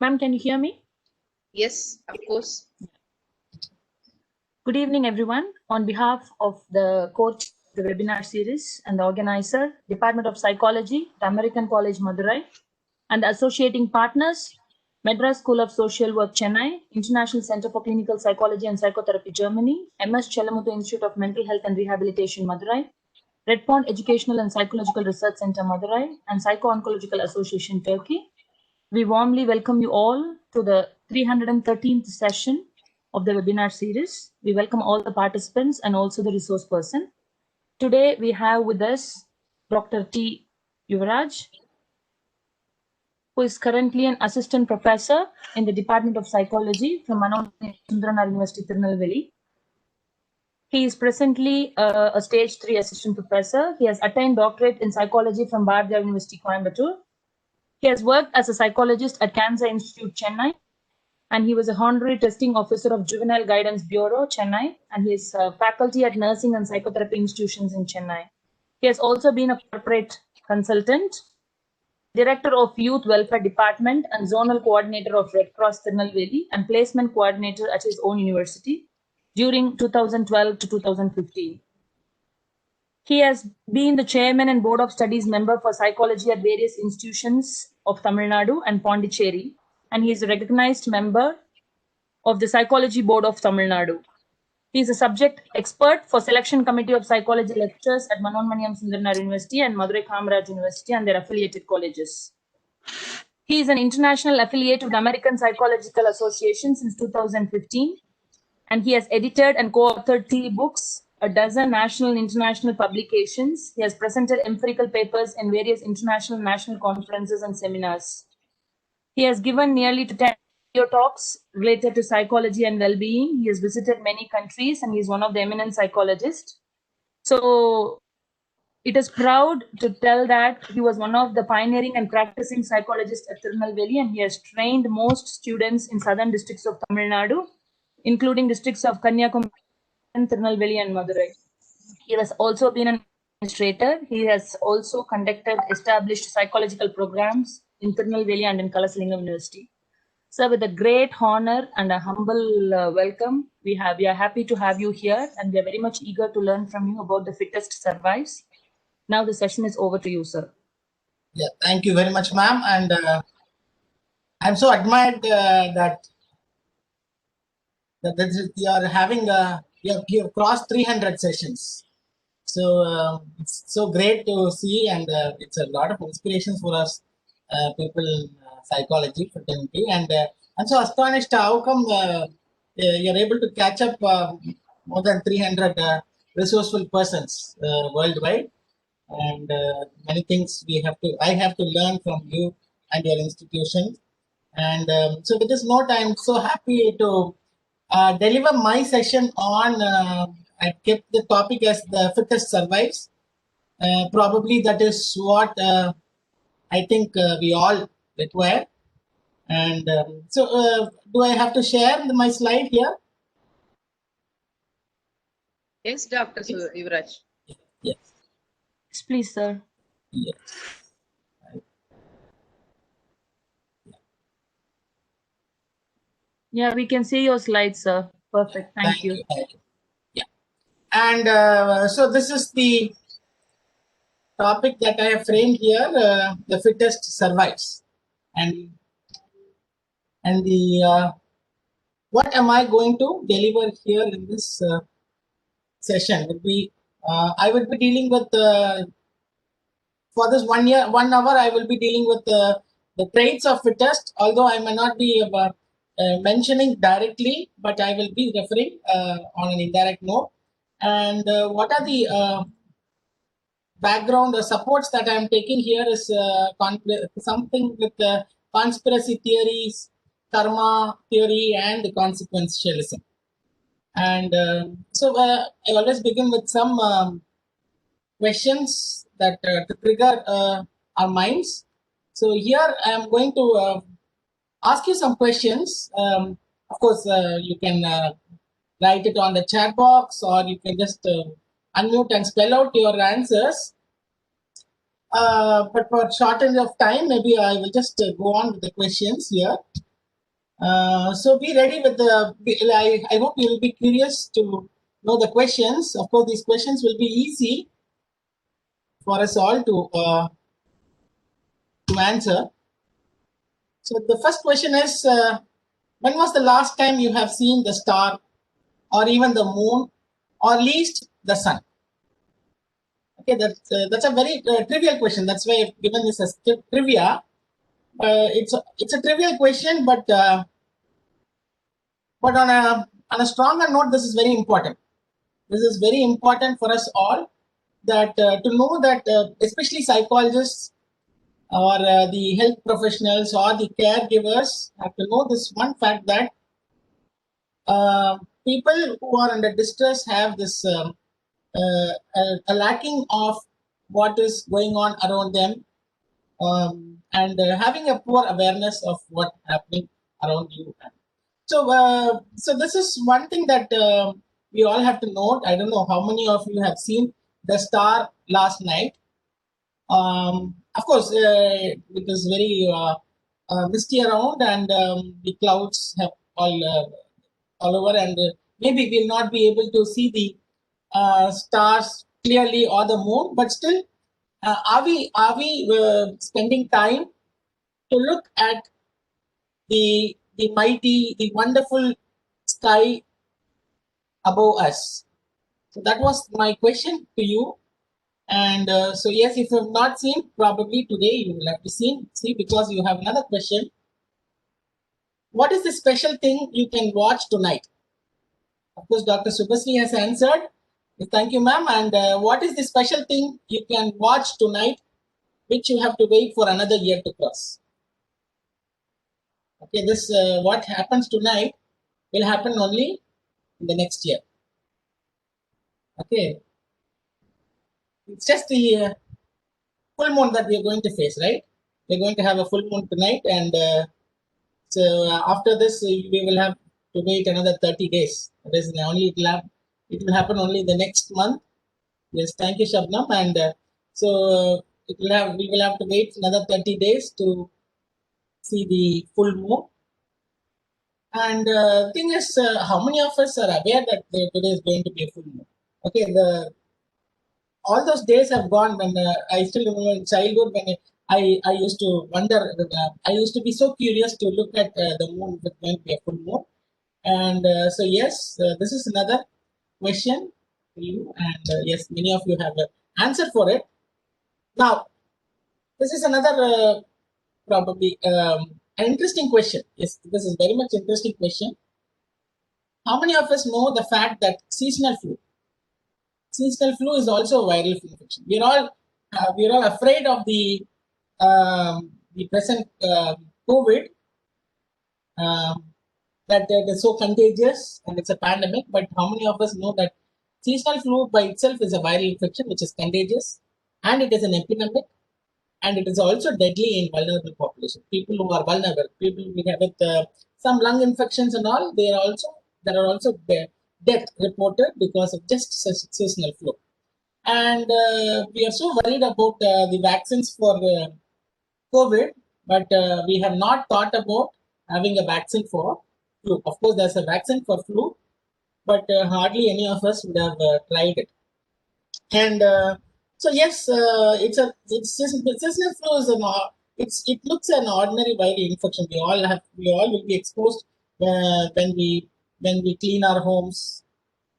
Ma'am, can you hear me? Yes, of course. Good evening, everyone. On behalf of the coach of the webinar series and the organizer, Department of Psychology, the American College Madurai, and the associating partners, Madras School of Social Work, Chennai, International Center for Clinical Psychology and Psychotherapy, Germany, MS Chellamutu Institute of Mental Health and Rehabilitation, Madurai, Red Pond Educational and Psychological Research Center, Madurai, and Psycho-Oncological Association, Turkey. We warmly welcome you all to the 313th session of the webinar series. We welcome all the participants and also the resource person. Today we have with us Dr. T. Yuvraj, who is currently an assistant professor in the Department of Psychology from Manommanyam Sundaranaar University, Tirunelveli. He is presently a stage 3 assistant professor. He has attained doctorate in psychology from Bharatiya University, Coimbatore. He has worked as a psychologist at Cancer Institute, Chennai, and he was a honorary testing officer of Juvenile Guidance Bureau, Chennai, and he is faculty at nursing and psychotherapy institutions in Chennai. He has also been a corporate consultant, director of Youth Welfare Department and zonal coordinator of Red Cross Tirunelveli and placement coordinator at his own university during 2012 to 2015. He has been the chairman and board of studies member for psychology at various institutions of Tamil Nadu and Pondicherry, and he is a recognized member of the Psychology Board of Tamil Nadu. He is a subject expert for selection committee of psychology lecturers at Manommanyam Sundaranaar University and Madurai Kamaraj University and their affiliated colleges. He is an international affiliate of the American Psychological Association since 2015, and he has edited and co-authored 3 books, a dozen national and international publications. He has presented empirical papers in various international and national conferences and seminars. He has given nearly to 10 video talks related to psychology and well-being. He has visited many countries and he is one of the eminent psychologists. So it is proud to tell that he was one of the pioneering and practicing psychologists at Tirunelveli, and he has trained most students in southern districts of Tamil Nadu, including districts of Kanyakumari, Tirunelveli, and Madurai. He has also been an administrator. He has also conducted established psychological programs in Tirunelveli and in Kalasalingam University. So with a great honor and a humble welcome, we are happy to have you here, and we are very much eager to learn from you about the fittest survives. Now the session is over to you, sir. Yeah, thank you very much, ma'am. And I'm so admired that you are having you have crossed 300 sessions. So it's so great to see, and it's a lot of inspirations for us people in psychology fraternity. And I'm so astonished how come you're able to catch up more than 300 resourceful persons worldwide. And many things I have to learn from you and your institution. And so with this note, I'm so happy to deliver my session on, I kept the topic as the fittest survives. Probably that is what I think we all require. And do I have to share my slide here? Yes, Dr. Yuvraj. Yes. Yes, please, sir. Yes. Yeah, we can see your slides, sir. Perfect. Thank you. Thank you. Yeah. And so this is the topic that I have framed here, the fittest survives. And the what am I going to deliver here in this session would be, I will be dealing with, for this 1 hour, I will be dealing with the traits of fittest, although I may not be mentioning directly, but I will be referring on an indirect note. And what are the background or supports that I am taking here is something with conspiracy theories, karma theory, and consequentialism. And so I always begin with some questions that to trigger our minds. So here I am going to ask you some questions. Of course, you can write it on the chat box, or you can just unmute and spell out your answers. But for shortage of time, maybe I will just go on with the questions here. So be ready with the. I hope you will be curious to know the questions. Of course, these questions will be easy for us all to answer. So the first question is, when was the last time you have seen the star, or even the moon, or at least the sun? Okay, that's a very trivial question. That's why I've given this as trivia. It's a trivial question, but on a stronger note, this is very important. This is very important for us all, that to know that especially psychologists or the health professionals or the caregivers have to know this one fact, that people who are under distress have this a lacking of what is going on around them, and having a poor awareness of what's happening around you. So this is one thing that we all have to note. I don't know how many of you have seen the star last night. Of course, it is very misty around, and the clouds have all over, and maybe we'll not be able to see the stars clearly or the moon, but still, are we spending time to look at the mighty, the wonderful sky above us? So that was my question to you. And so yes, if you have not seen, probably today you will have to see, because you have another question. What is the special thing you can watch tonight? Of course, Dr. Subhasri has answered. Thank you, ma'am. And what is the special thing you can watch tonight, which you have to wait for another year to cross? Okay, this what happens tonight will happen only in the next year. Okay, it's just the full moon that we are going to face, right? We're going to have a full moon tonight, and so after this, we will have to wait another 30 days. That is only it will happen only the next month. Yes, thank you, Shabnam. And we will have to wait another 30 days to see the full moon. And thing is, how many of us are aware that today is going to be a full moon? Okay, all those days have gone when I still remember in childhood when I used to wonder. I used to be so curious to look at the moon if it's going to be a full moon. And so yes, this is another question for you. And yes, many of you have an answer for it. Now, this is another probably an interesting question. Yes, this is very much interesting question. How many of us know the fact that seasonal flu is also a viral infection? We're all afraid of the present COVID, that it is so contagious and it's a pandemic. But how many of us know that seasonal flu by itself is a viral infection which is contagious, and it is an epidemic, and it is also deadly in vulnerable population. People who are vulnerable, people with some lung infections and all, there are also death reported because of just seasonal flu. And we are so worried about the vaccines for COVID, but we have not thought about having a vaccine for flu. Of course, there's a vaccine for flu, but hardly any of us would have tried it. And so yes, seasonal flu is it looks an ordinary viral infection. We all will be exposed when we clean our homes,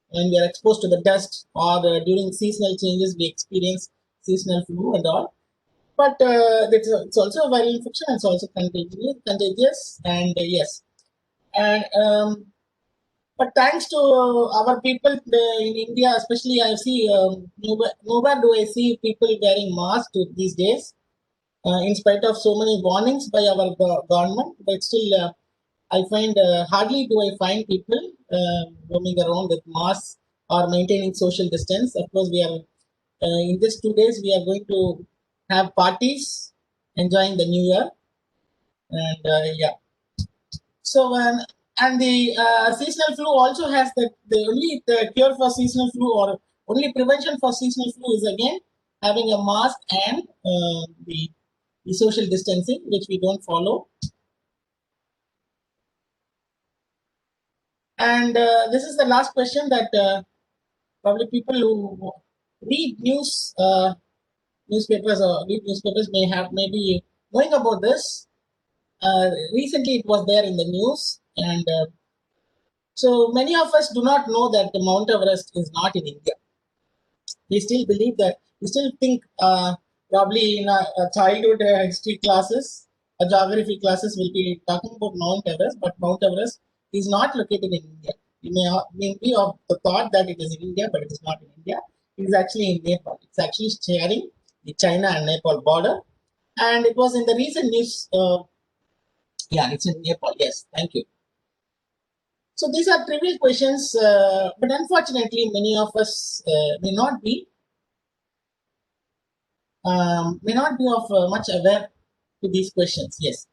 when we are exposed to the dust, or during seasonal changes we experience seasonal flu and all. But it's also a viral infection, and it's also contagious, and yes, and but thanks to our people in India, especially, I see nowhere do I see people wearing masks these days, in spite of so many warnings by our government. But still, I find hardly do I find people roaming around with masks or maintaining social distance. Of course, we are in these 2 days we are going to have parties, enjoying the New Year, and yeah. So and the seasonal flu also has the cure for seasonal flu, or only prevention for seasonal flu, is again having a mask and the social distancing, which we don't follow. And this is the last question that probably people who read newspapers or read newspapers may be knowing about this. Recently, it was there in the news, and so many of us do not know that the Mount Everest is not in India. We still believe that, we still think probably in a childhood history classes, geography classes will be talking about Mount Everest, but Mount Everest is not located in India. You may be of the thought that it is in India, but it is not in India. It is actually in Nepal. It's actually sharing the China and Nepal border. And it was in the recent news. Yeah, it's in Nepal. Yes, thank you. So these are trivial questions, but unfortunately, many of us may not be of much aware to these questions. Yes.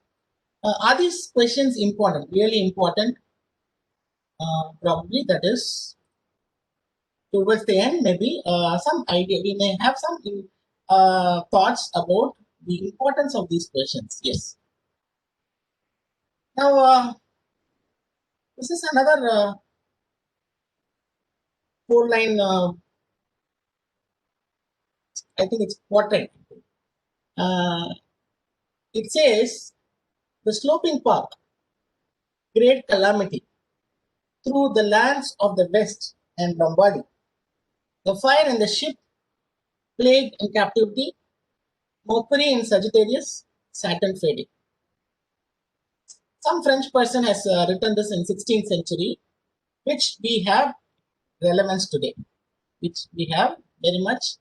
Are these questions important, really important? Probably that is towards the end, maybe some idea, we may have some thoughts about the importance of these questions. Yes. Now, this is another 4-line, I think it's quatrain. It says, the sloping path, great calamity, through the lands of the West and Lombardy. The fire in the ship, plague and captivity, Mercury in Sagittarius, Saturn fading. Some French person has written this in 16th century, which we have relevance today. Which we have very much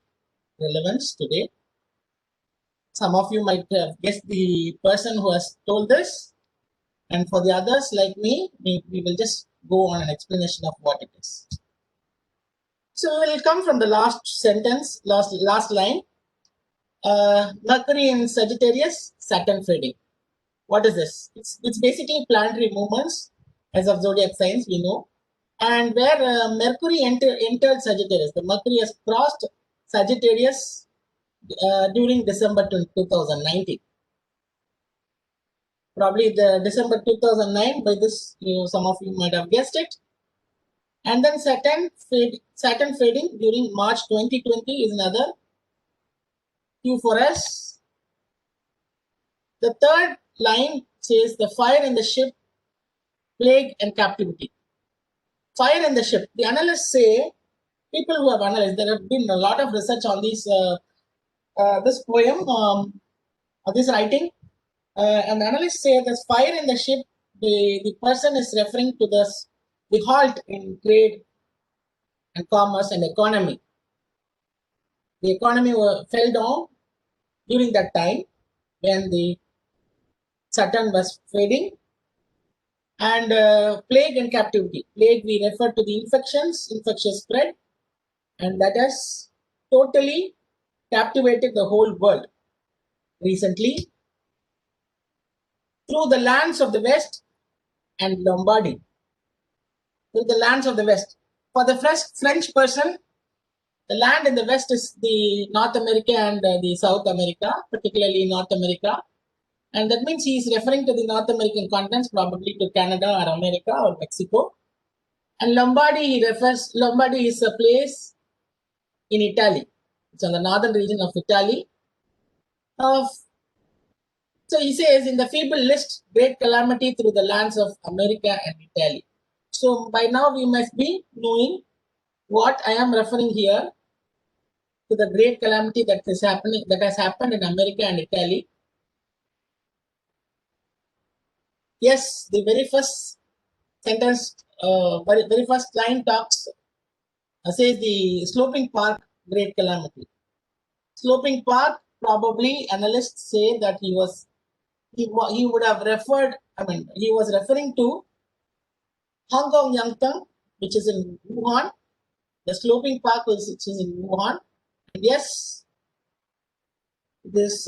relevance today. Some of you might have guessed the person who has told this, and for the others like me, we will just go on an explanation of what it is. So we will come from the last sentence, last line. Mercury in Sagittarius, Saturn fading. What is this? It's basically planetary movements as of zodiac signs, we know. And where Mercury entered Sagittarius, the Mercury has crossed Sagittarius during December 2019. Probably the December 2009, by this, some of you might have guessed it. And then Saturn fading during March 2020 is another cue for us. The third line says the fire in the ship, plague and captivity. Fire in the ship. The analysts say, people who have analyzed, there have been a lot of research on this poem, this writing. And analysts say that fire in the ship, the person is referring to the halt in trade and commerce and economy. The economy fell down during that time when the Saturn was fading. And plague and captivity. Plague, we refer to the infectious spread, and that has totally captivated the whole world recently through the lands of the West and Lombardy. Through the lands of the West. For the French person, the land in the West is the North America and the South America, particularly North America. And that means he is referring to the North American continents, probably to Canada or America or Mexico. And Lombardy is a place in Italy. It's on the northern region of Italy. So he says, in the feeble list, great calamity through the lands of America and Italy. So by now we must be knowing what I am referring here to, the great calamity that has happened in America and Italy. Yes, the very first sentence, very first line says the sloping park, great calamity. Sloping park, probably analysts say that he would have referred, he was referring to Hong Kong Yangtang, which is in Wuhan. The sloping park which is in Wuhan. And yes, this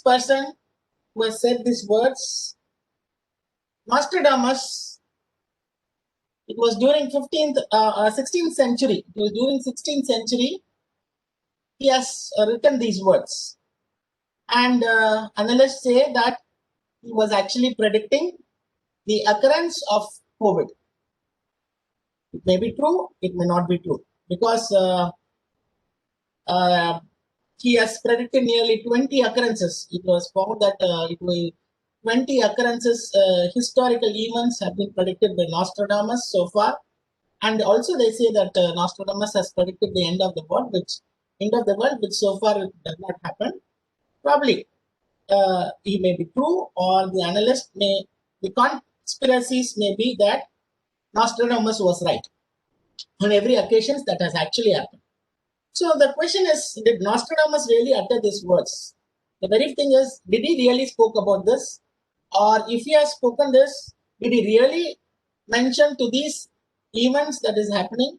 person who has said these words, Nostradamus, it was during 16th century. It was during 16th century. He has written these words. And analysts say that he was actually predicting the occurrence of COVID. It may be true, it may not be true, because he has predicted nearly 20 occurrences. It was found that 20 occurrences, historical events have been predicted by Nostradamus so far. And also they say that Nostradamus has predicted the end of the world, which so far does not happen. Probably he may be true, or the conspiracies may be that Nostradamus was right. On every occasion that has actually happened. So the question is, did Nostradamus really utter these words? The very thing is, did he really spoke about this? Or if he has spoken this, did he really mention to these events that is happening?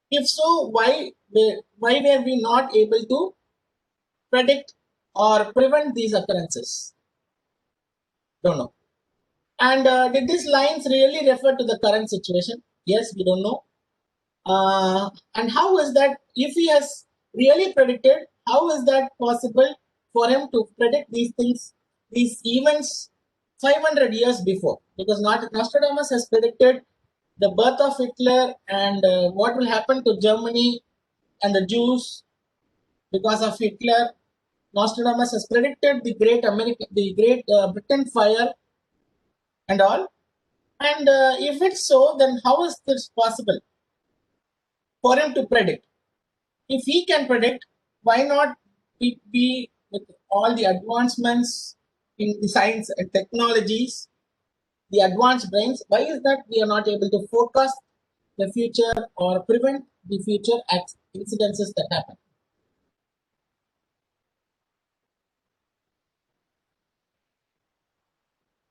If so, why were we not able to predict or prevent these occurrences? Don't know. And did these lines really refer to the current situation? Yes, we don't know. And how is that, if he has really predicted, how is that possible for him to predict these things, these events 500 years before? Because Nostradamus has predicted the birth of Hitler and what will happen to Germany and the Jews because of Hitler. Nostradamus has predicted the Great Britain fire and all. And if it's so, then how is this possible for him to predict? If he can predict, why not be with all the advancements in the science and technologies, the advanced brains? Why is that we are not able to forecast the future or prevent the future incidences that happen?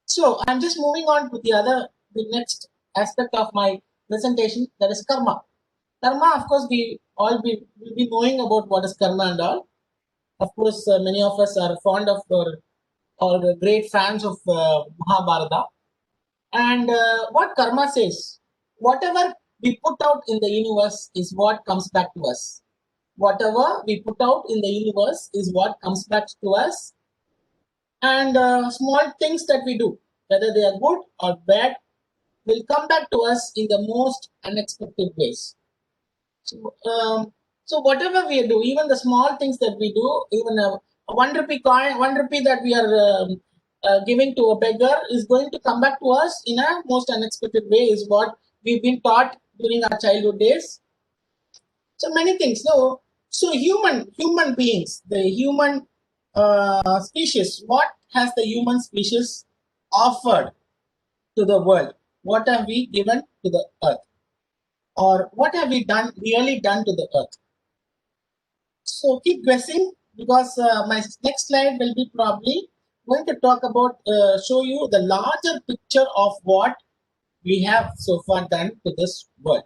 So I'm just moving on to the next aspect of my presentation, that is karma. Karma, of course, will be knowing about what is karma and all. Of course, many of us are fond of or great fans of Mahabharata. And what karma says, whatever we put out in the universe is what comes back to us. Whatever we put out in the universe is what comes back to us. And small things that we do, whether they are good or bad, will come back to us in the most unexpected ways. So whatever we do, even the small things that we do, even a 1 rupee coin, 1 rupee that we are giving to a beggar is going to come back to us in a most unexpected way, is what we've been taught during our childhood days. So many things. So human beings, the human species, what has the human species offered to the world? What have we given to the earth? Or what have we really done to the earth? So keep guessing, because my next slide will be probably going to talk about, show you the larger picture of what we have so far done to this world.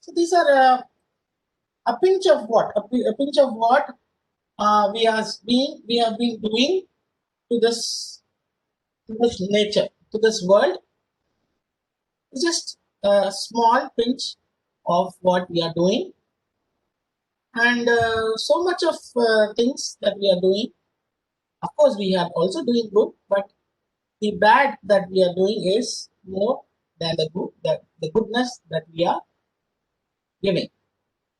So these are a pinch of what? A pinch of what we have been doing to this nature, to this world. Just a small pinch of what we are doing, and so much of things that we are doing. Of course, we are also doing good, but the bad that we are doing is more than the good, the goodness that we are giving.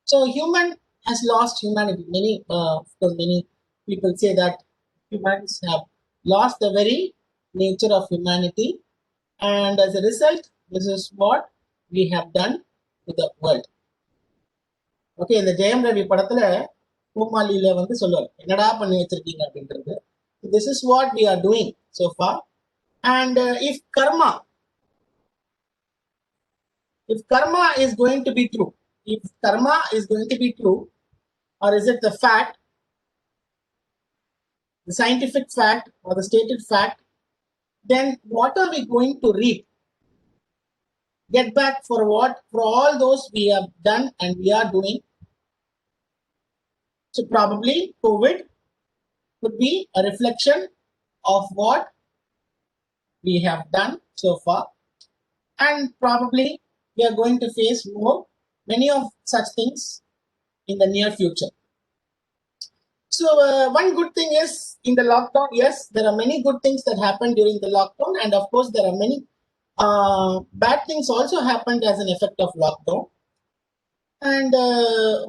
So human has lost humanity. Of course, many people say that humans have lost the very nature of humanity, and as a result, this is what we have done to the world. Okay, இந்த ஜெயம் ரவி படத்துல பூமாலியில சொல்லுவார், என்னடா பண்ணி வச்சிருக்கீங்க அப்படின்றது. This is what we are doing so far. And if karma is going to be true, or is it the fact, the scientific fact or the stated fact, then what are we going to reap? Get back for what? For all those we have done and we are doing. So probably COVID could be a reflection of what we have done so far, and probably we are going to face many of such things in the near future. So one good thing is in the lockdown, yes, there are many good things that happened during the lockdown, and of course there are many bad things also happened as an effect of lockdown. And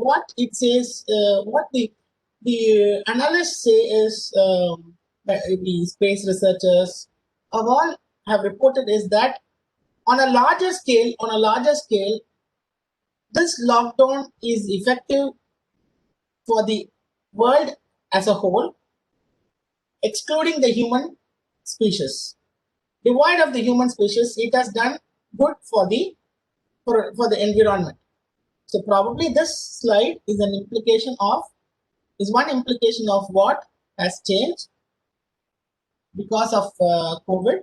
what it says, what the analysts say is, that the space researchers of all have reported is that on a larger scale, this lockdown is effective for the world as a whole, excluding the human species. Devoid of the human species, it has done good for the environment. So probably this slide is one implication of what has changed because of COVID.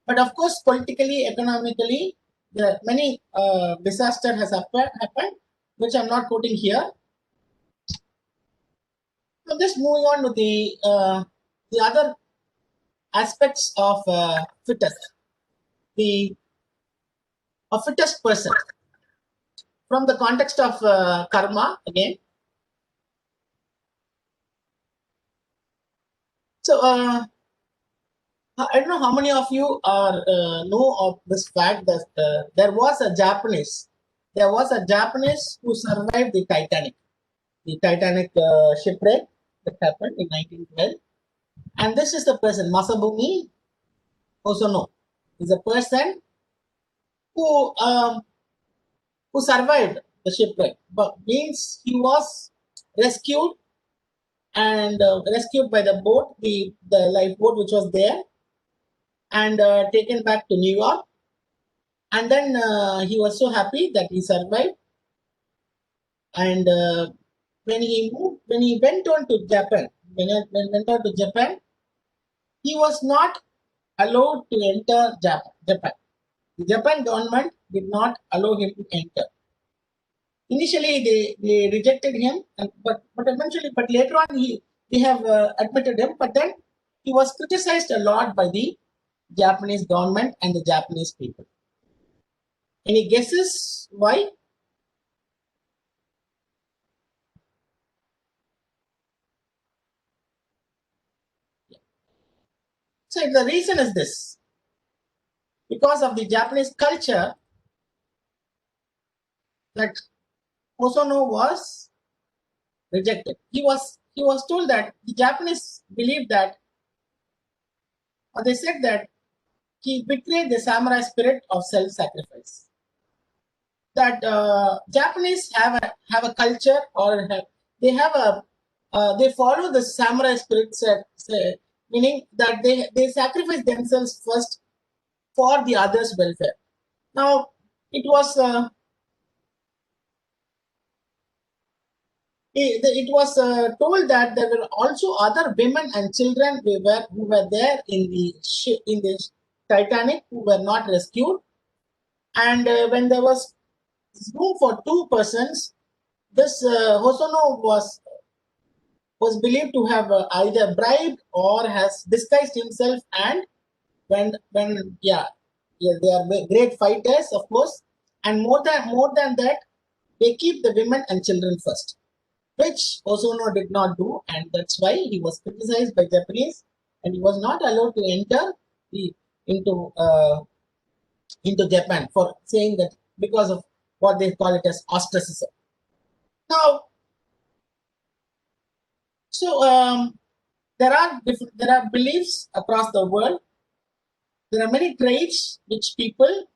But of course, politically, economically, there are many disaster has happened, which I'm not quoting here. So just moving on to the other aspects of fittest, the a fittest person from the context of karma again. So I don't know how many of you are know of this fact that there was a Japanese who survived the Titanic shipwreck that happened in 1912, and this is the person Masabumi Hosono is a person who um, who survived the shipwreck, but means he was rescued and rescued by the boat, the lifeboat which was there, and taken back to New York. And then he was so happy that he survived. And when he went on to Japan, when went on to Japan, he was not allowed to enter Japan. The Japan government did not allow him to enter. Initially, they rejected him, but later on they have admitted him. But then he was criticized a lot by the Japanese government and the Japanese people. Any guesses why? So the reason is this: because of the Japanese culture, that Hosono was rejected. He was told that the Japanese believed that, or they said that he betrayed the samurai spirit of self-sacrifice. That Japanese have a culture, or they have a they follow the samurai spirit, meaning that they sacrifice themselves first for the others' welfare. Now it was told that there were also other women and children who were there in the Titanic, who were not rescued, and when there was room for two persons, this Hosono was believed to have either bribed or has disguised himself, and when yeah, they are great fighters, of course, and more than that, they keep the women and children first, which Ozono did not do, and that's why he was criticized by Japanese, and he was not allowed to enter the, into into Japan, for saying that, because of what they call it as ostracism. Now, so there are beliefs across the world. There are many traits which people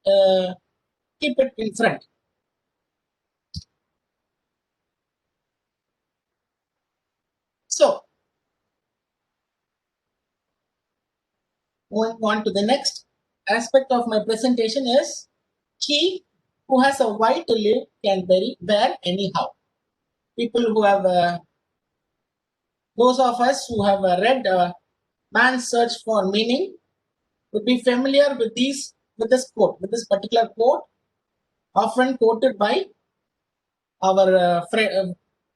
uh, keep it in front. So, moving on to the next aspect of my presentation is, he who has a why to live can bear anyhow. People who have, those of us who have read Man's Search for Meaning would be familiar with this particular quote, often quoted by our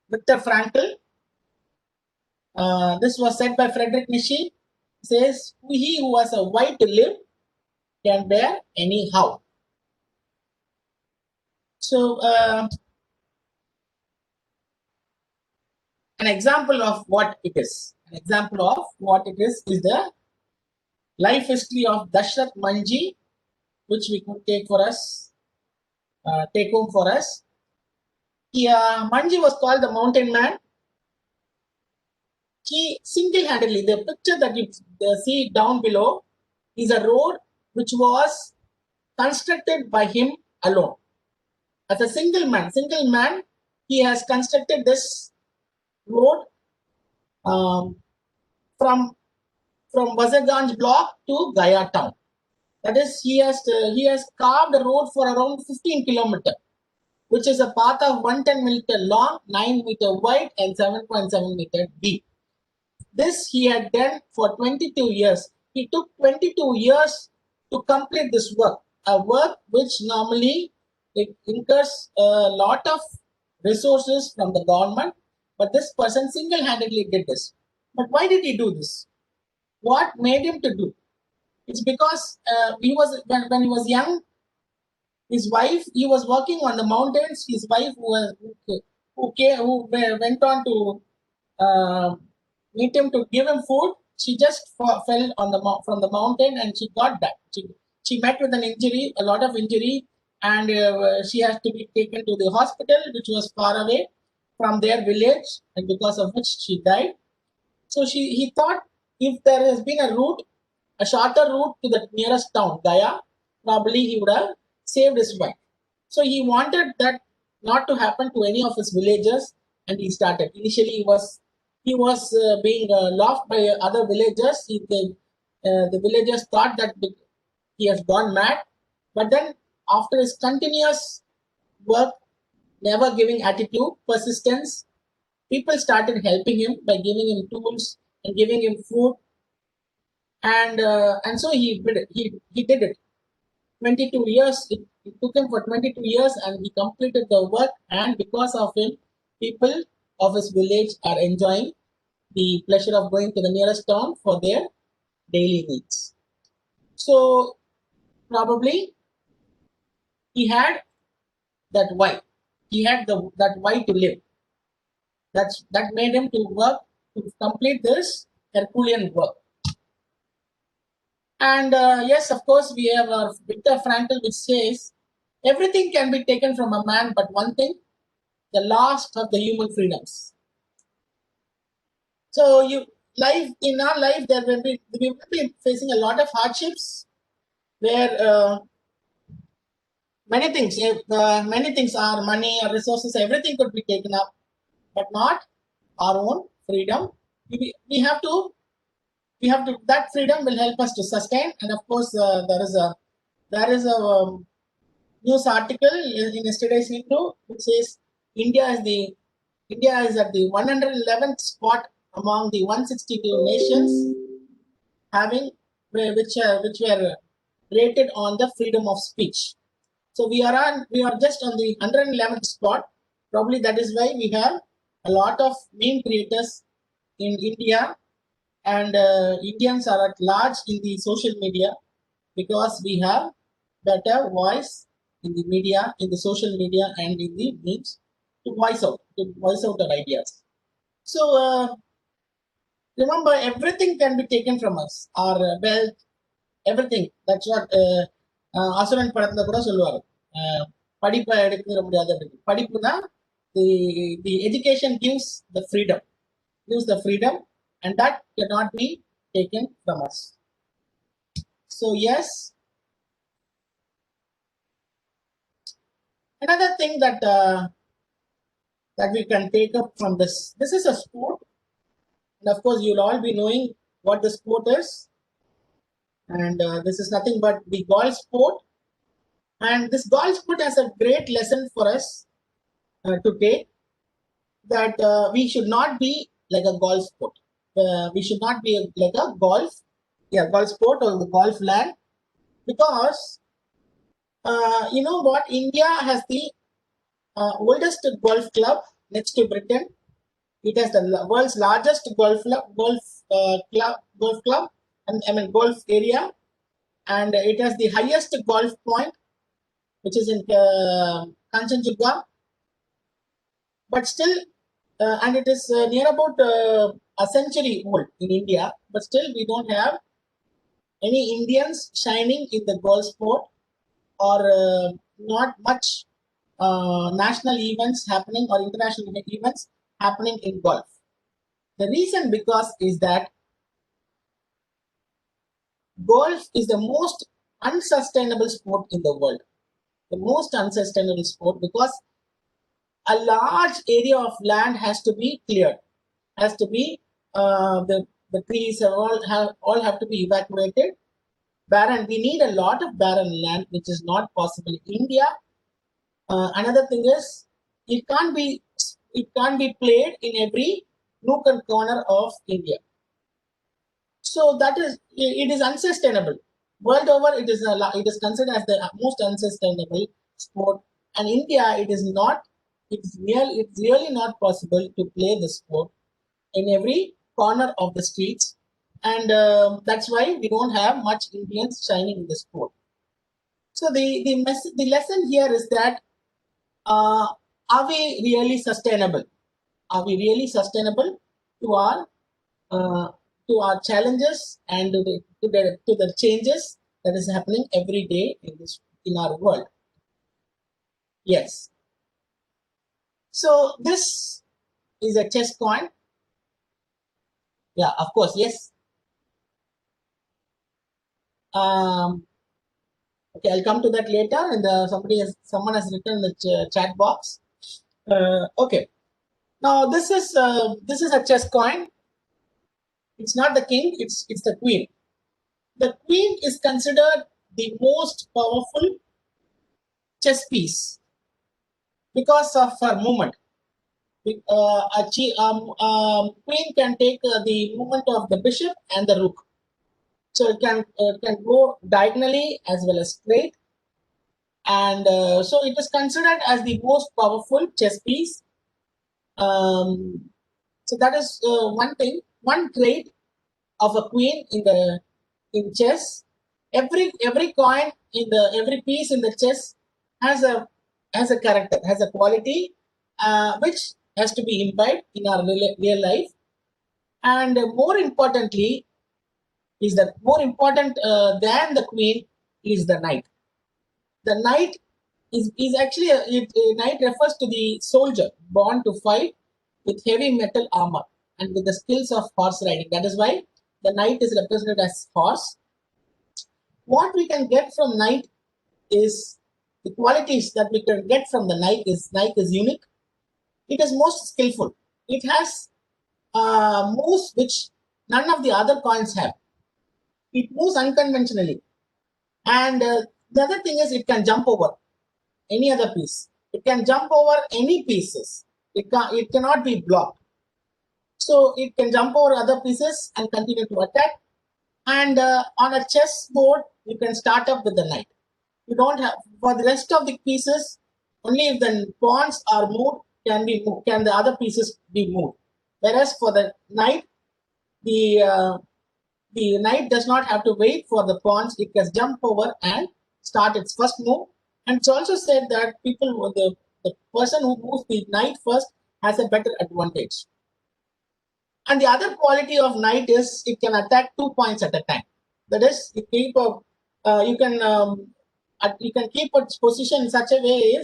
Viktor Frankl. This was said by Friedrich Nietzsche. Says, he who has a why to live can bear anyhow. So an example of what it is. An example of what it is the life history of Dashrath Manji, which we could take for us, take home for us. Manji was called the mountain man. He single-handedly, the picture that you see down below is a road which was constructed by him alone. As a single man, he has constructed this road from Wazaganj block to Gaya town. That is, he has carved a road for around 15 kilometers, which is a path of 110 meter long, 9 meter wide, and 7.7 meter deep. This he had done for 22 years. He took 22 years to complete this work, a work which normally it incurs a lot of resources from the government, but this person single-handedly did this. But why did he do this? What made him to do? It's because when he was young, his wife, he was working on the mountains. His wife who went on to meet him to give him food. She just fell on from the mountain and she got that. She met with an injury, a lot of injury, and she has to be taken to the hospital, which was far away from their village, and because of which she died. So he thought if there has been a shorter route to the nearest town, Gaya, probably he would have saved his wife. So he wanted that not to happen to any of his villagers, and he started. Initially, he was being laughed by other villagers. The villagers thought that he has gone mad. But then, after his continuous work, never giving attitude, persistence, people started helping him by giving him tools and giving him food, and so he did it. 22 years. It took him for 22 years, and he completed the work. And because of him, people of his village are enjoying the pleasure of going to the nearest town for their daily needs. So probably he had that why. He had that why to live. That made him to work to complete this Herculean work. And yes, of course, we have our Viktor Frankl, which says everything can be taken from a man, but one thing, the last of the human freedoms. So in our life, we will be facing a lot of hardships, where many things are money or resources, everything could be taken up, but not our own freedom. We have to that freedom will help us to sustain. And of course, there is a news article in yesterday's Hindu which says India is at the 111th spot among the 162 nations which were rated on the freedom of speech. So we are just on the 111th spot. Probably that is why we have a lot of meme creators in India, and Indians are at large in the social media because we have better voice in the media, in the social media, and in the memes to voice out our ideas. So remember, everything can be taken from us. Our wealth, everything. That's what Asuran படத்துல கூட சொல்லுவாரு. படிப்பை எடுக்கிற முடியாது. படிப்புனா the education gives the freedom, and that cannot be taken from us. So yes, another thing that we can take up from this is a sport, and of course you'll all be knowing what the sport is, and this is nothing but the golf sport. And this golf sport has a great lesson for us to take, that we should not be like a golf sport. We should not be like a golf sport or the golf land, because you know what, India has the oldest golf club next to Britain. It has the world's largest golf club, and golf area, and it has the highest golf point, which is in Kanchenjunga. But still, and it is near about a century old in India, but still we don't have any Indians shining in the golf sport, or not much national events happening or international events happening in golf. The reason because is that golf is the most unsustainable sport in the world. The most unsustainable sport, because a large area of land has to be cleared, has to be the trees all have to be evacuated. Barren, we need a lot of barren land, which is not possible in India. Another thing is it can't be played in every nook and corner of India. So that is, it is unsustainable. World over, it is considered as the most unsustainable sport. And India, it is not. It's really not possible to play the sport in every corner of the streets, and that's why we don't have much Indians shining in the sport. So the lesson here is that are we really sustainable? Are we really sustainable to our challenges and to the changes that is happening every day in our world? Yes. So this is a chess coin. Yeah, of course, yes. Okay, I'll come to that later. And someone has written in the chat box. Okay. Now this is a chess coin. It's not the king. It's the queen. The queen is considered the most powerful chess piece because of her movement. Queen can take the movement of the bishop and the rook. So it can go diagonally as well as straight. And so it is considered as the most powerful chess piece. So that is one thing, one trait of a queen in chess. Every coin every piece in the chess has a character, has a quality which has to be imbibed in our real life. And more importantly, is that more important than the queen is the knight. The knight is actually a knight refers to the soldier born to fight with heavy metal armor and with the skills of horse riding. That is why the knight is represented as horse. What we can get from knight is the qualities that we can get from the knight is unique. It is most skillful. It has moves which none of the other coins have. It moves unconventionally. And the other thing is it can jump over any other piece. It can jump over any pieces. It cannot be blocked. So it can jump over other pieces and continue to attack. And on a chess board, you can start up with the knight. You don't have, for the rest of the pieces, only if the pawns are moved can the other pieces be moved. Whereas for the knight, the knight does not have to wait for the pawns. It can jump over and start its first move. And it's also said that the person who moves the knight first has a better advantage. And the other quality of knight is it can attack 2 points at a time. That is, you can keep its position in such a way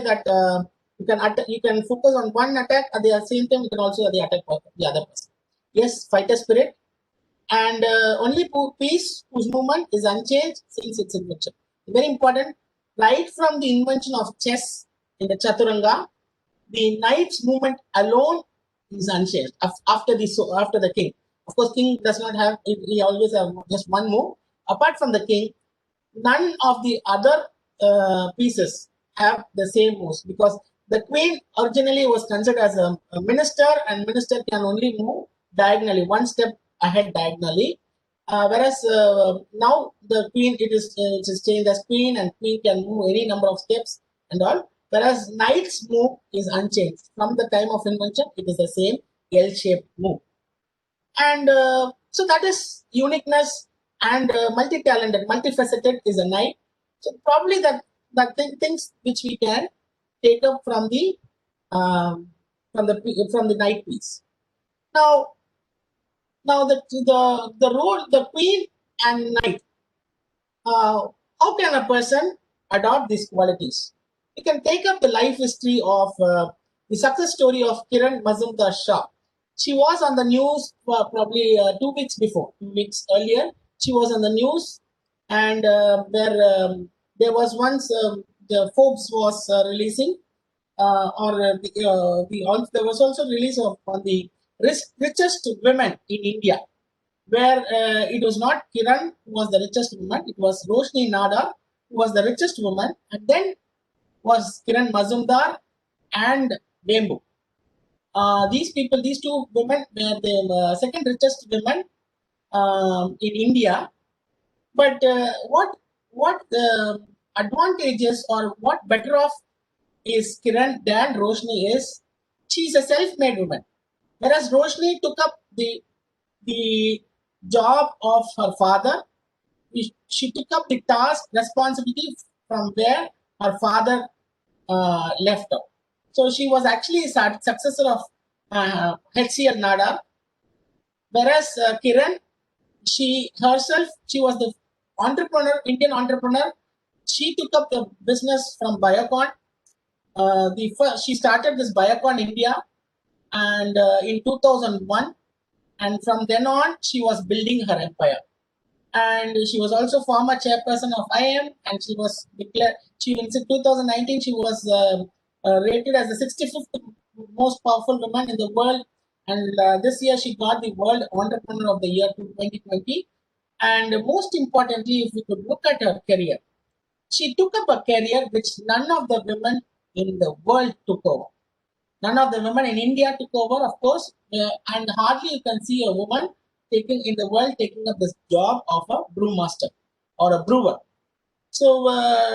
that you can focus on one attack at the same time. You can also attack the other person. Yes, fighter spirit, and only piece whose movement is unchanged since its invention. Very important. Right from the invention of chess in the Chaturanga, the knight's movement alone is unchanged after the king. Of course, king does not have, he always have just one move. Apart from the king, none of the other pieces have the same moves, because the queen originally was considered as a minister, and minister can only move diagonally, one step ahead diagonally. Whereas now the queen, it is changed as queen, and queen can move any number of steps and all. Whereas knight's move is unchanged. From the time of invention, it is the same L-shaped move. And so that is uniqueness, and multi-talented, multifaceted is a knight. So probably things which we can take up from the from the night piece. Now the role, the queen and knight. How can a person adopt these qualities? We can take up the life history of the success story of Kiran Mazumdar Shah. She was on the news probably 2 weeks before, 2 weeks earlier. She was on the news, and there was once the Forbes was releasing, there was also release of on the richest women in India, where it was not Kiran who was the richest woman, it was Roshni Nada who was the richest woman, and then was Kiran Mazumdar and Bembu. These people, these two women were the second richest women in India. But what advantages or what better off is Kiran than Roshni is she's a self-made woman, whereas Roshni took up the job of her father. She took up the task responsibility from where her father left her. So she was actually a successor of HCL Nada, whereas Kiran, she herself, she was the entrepreneur, Indian entrepreneur. She took up the business from Biocon. She started this Biocon India, and in 2001, and from then on, she was building her empire. And she was also former chairperson of IM, and she was declared. In 2019, she was rated as the 65th most powerful woman in the world. And this year, she got the World Entrepreneur of the Year 2020. And most importantly, if we could look at her career, she took up a career which none of the women in the world took over. None of the women in India took over, of course, and hardly you can see a woman in the world taking up this job of a brewmaster or a brewer. So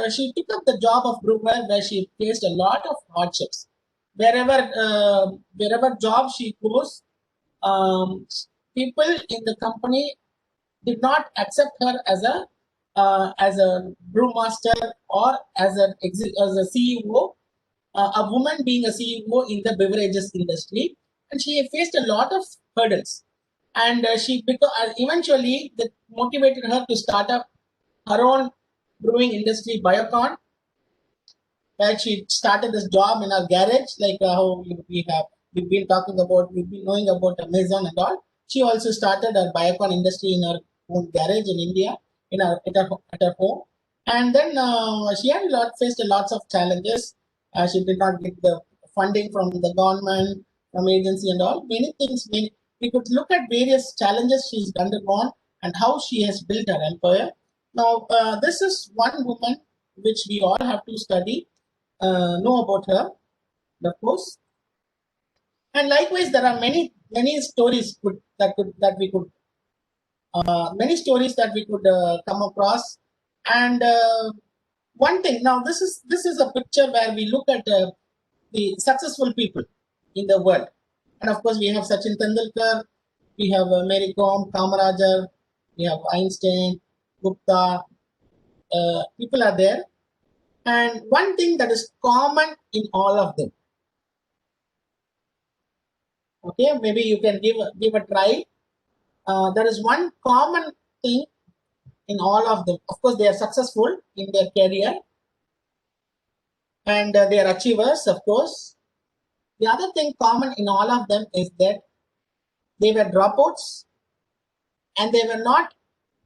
she took up the job of brewer, where she faced a lot of hardships. Wherever job she goes, people in the company did not accept her as a brewmaster or as a CEO. A woman being a CEO in the beverages industry, and she faced a lot of hurdles. And eventually that motivated her to start up her own brewing industry, Biocon, where she started this job in our garage, like how we've been talking about, we've been knowing about Amazon and all. She also started her Biocon industry in her own garage in India, at her home. And then she had faced lots of challenges. She did not get the funding from the government, from agency and all. Many things. We could look at various challenges she's undergone and how she has built her empire. Now, this is one woman which we all have to study, know about her, of course. And likewise, there are many stories many stories that we could come across. And one thing, now this is a picture where we look at the successful people in the world. And of course, we have Sachin Tendulkar, we have Mary Kom, Kamarajar, we have Einstein, Gupta. People are there. And one thing that is common in all of them. Okay, maybe you can give a try. There is one common thing in all of them. Of course, they are successful in their career, and they are achievers, of course. The other thing common in all of them is that they were dropouts, and they were not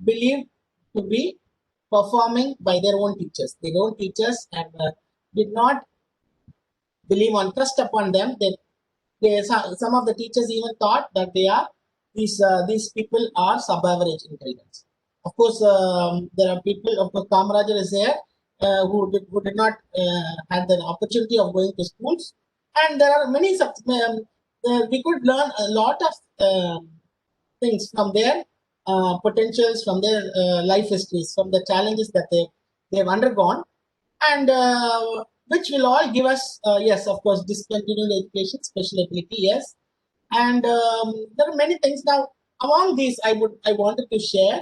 believed to be performing by their own teachers. Their own teachers and did not believe on trust upon them. Some of the teachers even thought that these people are sub-average intelligence. Of course, there are people. Of course, Kamarajar is there who did not have the opportunity of going to schools, and there are many. We could learn a lot of things from their potentials, from their life histories, from the challenges that they've undergone, and which will all give us, yes, of course, discontinued education, special ability, yes, and there are many things. Now, among these, I wanted to share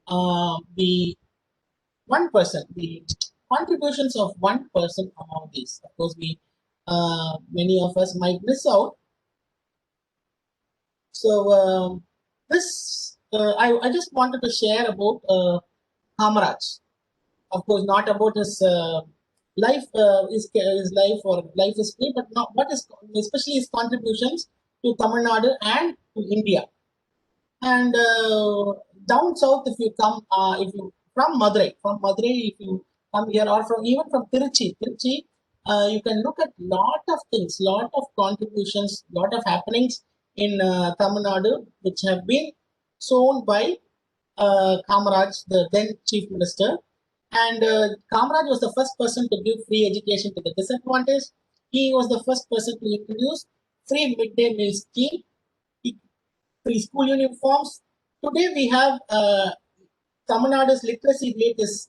the contributions of one person among these. Of course, we many of us might miss out. So I just wanted to share about Kamaraj. Of course, not about his life, his life or life history, but not what is especially his contributions to Tamil Nadu and to India. And down south, if you from Madurai, if you come here, or from even from Tiruchi, you can look at lot of things, lot of contributions, lot of happenings in Tamil Nadu, which have been shown by Kamaraj, the then chief minister. And Kamaraj was the first person to give free education to the disadvantaged. He was the first person to introduce free midday meal scheme, free school uniforms. Today we have Tamil Nadu's literacy rate is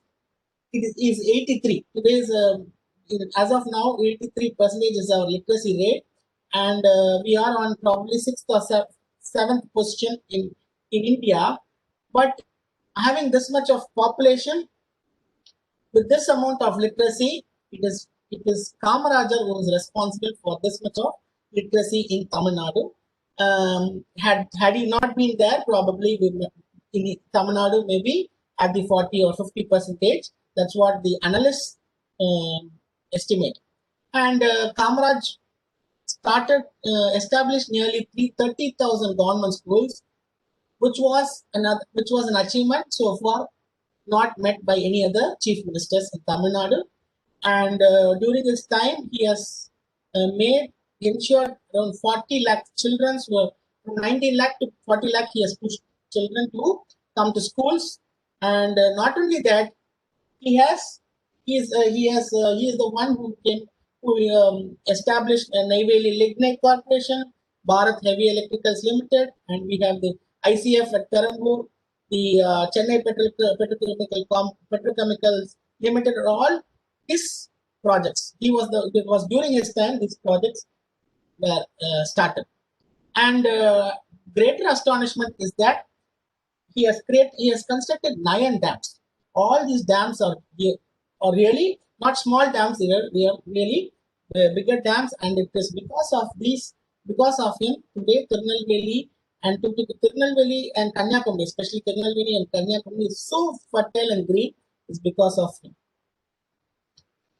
83. Today's as of now 83% is our literacy rate, and we are on probably sixth or seventh position in India. But having this much of population with this amount of literacy, it is Kamarajar who is responsible for this much of literacy in Tamil Nadu. Had he not been there, probably in Tamil Nadu maybe at the 40 or 50 percentage. That's what the analysts estimate. And Kamaraj established nearly 30,000 government schools, which was an achievement so far not met by any other chief ministers in Tamil Nadu. And during his time, he has ensured around 40 lakh children were from 19 lakh to 40 lakh. He has pushed children to come to schools, and not only that, he is the one who established a Neyveli Lignite Corporation, Bharat Heavy Electricals Limited, and we have the ICF at Perambur, the Chennai Petrochemicals Limited, are all his projects. It was during his time these projects were started. And greater astonishment is that he has constructed 9 dams. All these dams are really not small dams; they are really bigger dams, and it is because of him today Tirunelveli and Kanyakumari, especially Tirunelveli and Kanyakumari, is so fertile and green. Is because of him.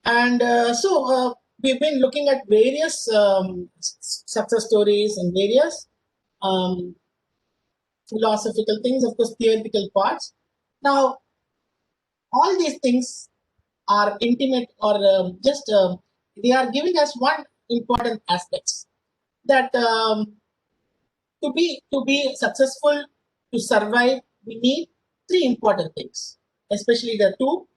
And so we've been looking at various success stories and various philosophical things, of course, theoretical parts. Now, all these things are intimate, or they are giving us one important aspects, that to be successful, to survive, we need 3 important things, especially the 2: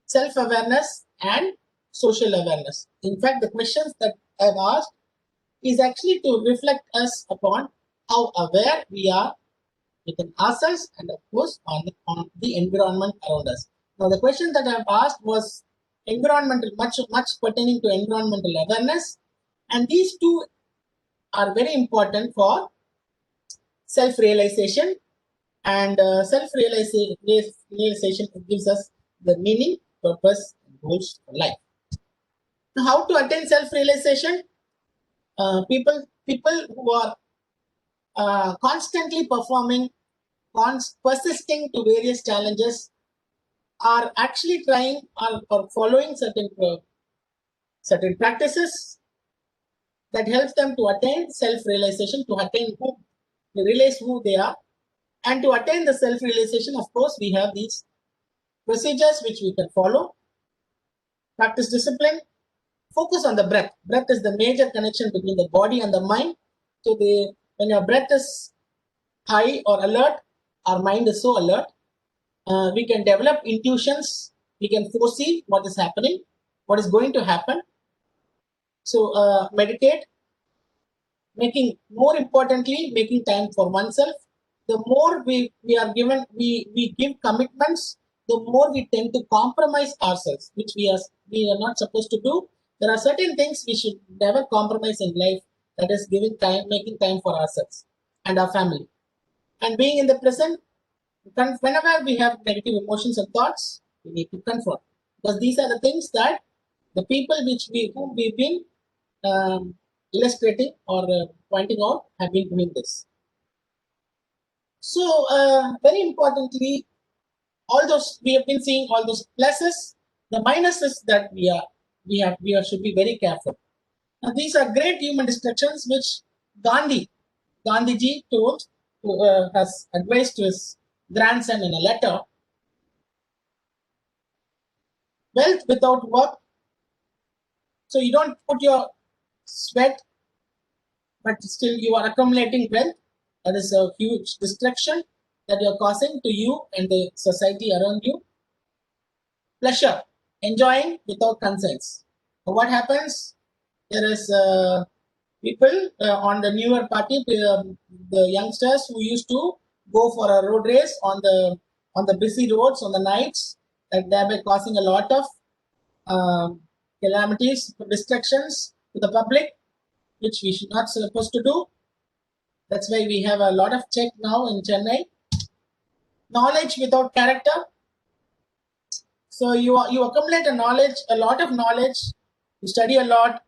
self-awareness and social awareness. In fact, the questions that I've asked is actually to reflect us upon how aware we are within ourselves and, of course, on the environment around us. Now, the question that I've asked was much pertaining to environmental awareness, and these 2 are very important for self-realization. And self-realization gives us the meaning, purpose, and goals for life. Now, how to attain self-realization? People who are constantly performing, persisting to various challenges, are actually trying or following certain practices that helps them to attain self-realization, to realize who they are. And to attain the self-realization, of course, we have these procedures which we can follow. Practice discipline, focus on the breath. Breath is the major connection between the body and the mind. So when your breath is high or alert, our mind is so alert. We can develop intuitions. We can foresee what is happening, what is going to happen. So meditate. More importantly, making time for oneself. The more we give commitments, the more we tend to compromise ourselves, which we are not supposed to do. There are certain things we should never compromise in life, that is making time for ourselves and our family. And being in the present, whenever we have negative emotions and thoughts, we need to confront, because these are the things that the people whom we've been illustrating or pointing out have been doing this. So very importantly, all those we have been seeing all those pluses, the minuses that we should be very careful. Now, these are great human distractions which Gandhiji told, has advised to his grandson in a letter. Wealth without work. So you don't put your sweat, but still you are accumulating wealth. That is a huge distraction that you are causing to you and the society around you. Pleasure, enjoying without concerns. So what happens? There is people on the newer party, the youngsters who used to go for a road race on the busy roads on the nights, that thereby causing a lot of calamities, distractions to the public, which we should not supposed to do. That's why we have a lot of check now in Chennai. Knowledge without character. So you accumulate a lot of knowledge, you study a lot,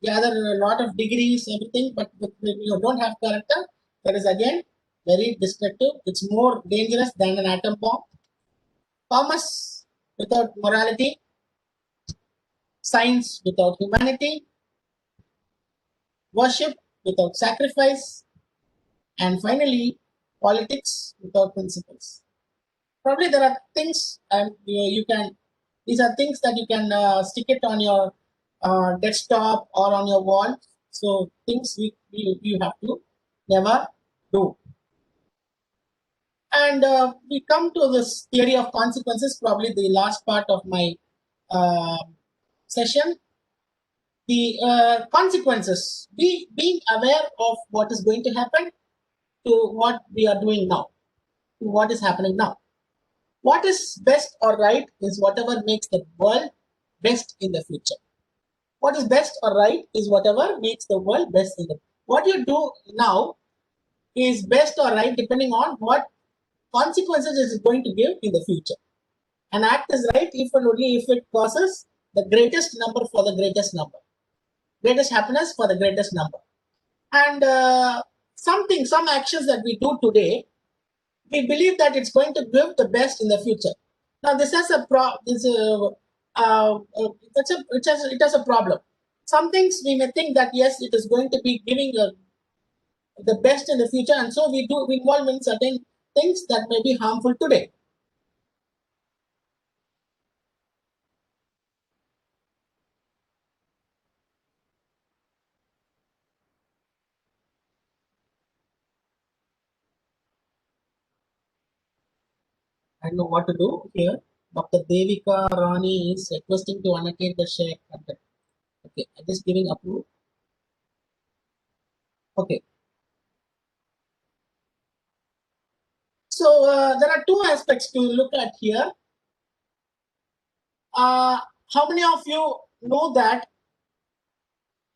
gather a lot of degrees, everything, but if you don't have character, that is again very destructive. It's more dangerous than an atom bomb. Commerce without morality, science without humanity, worship without sacrifice, and finally, politics without principles. Probably there are things, and you can. These are things that you can stick it on your desktop or on your wall. So things you have to never do. And we come to this theory of consequences, probably the last part of my session. The consequences, being aware of what is going to happen to what we are doing now, to what is happening now. What is best or right is whatever makes the world best in the future. What is best or right is whatever makes the world best in the. What you do now is best or right depending on what consequences it is going to give in the future. An act is right if and only if it causes the greatest number for the greatest number, greatest happiness for the greatest number. And some actions that we do today, we believe that it's going to give the best in the future. Now, this has a it has a problem. Some things we may think that yes, it is going to be giving the best in the future, and so we involve in certain things that may be harmful today. I don't know what to do here. Dr. Devika Rani is requesting to annotate the share content. Okay, I'm just giving approve. Okay. So there are two aspects to look at here. How many of you know that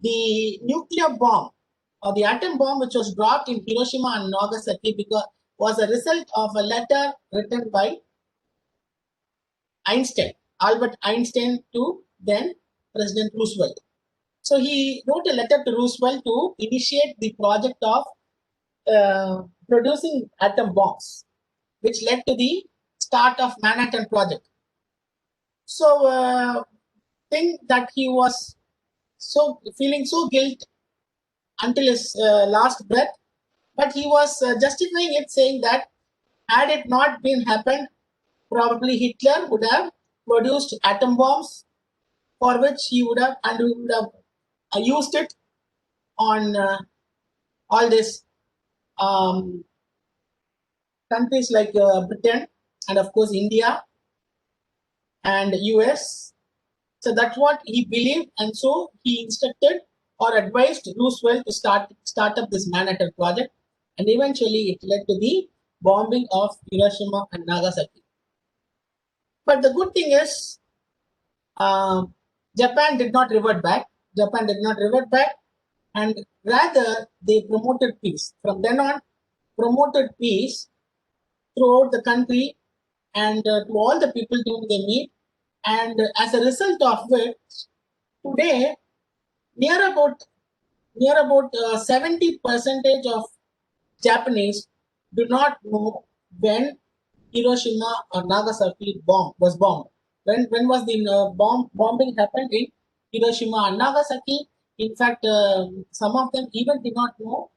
the nuclear bomb or the atom bomb which was dropped in Hiroshima and Nagasaki was a result of a letter written by Albert Einstein to then President Roosevelt. So he wrote a letter to Roosevelt to initiate the project of producing atom bombs, which led to the start of Manhattan Project. So think that he was feeling so guilt until his last breath, but he was justifying it, saying that had it not been happened, probably Hitler would have produced atom bombs, for which he would have used it on all these countries like Britain and of course India and US. So that's what he believed, and so he instructed or advised Roosevelt to start up this Manhattan Project, and eventually it led to the bombing of Hiroshima and Nagasaki. But the good thing is, Japan did not revert back. And rather they promoted peace. From then on, promoted peace throughout the country and to all the people whom they meet. And as a result of it, today near about 70% of Japanese do not know when Hiroshima or Nagasaki was bombed. When was the bombing happened in Hiroshima and Nagasaki? In fact, some of them even did not know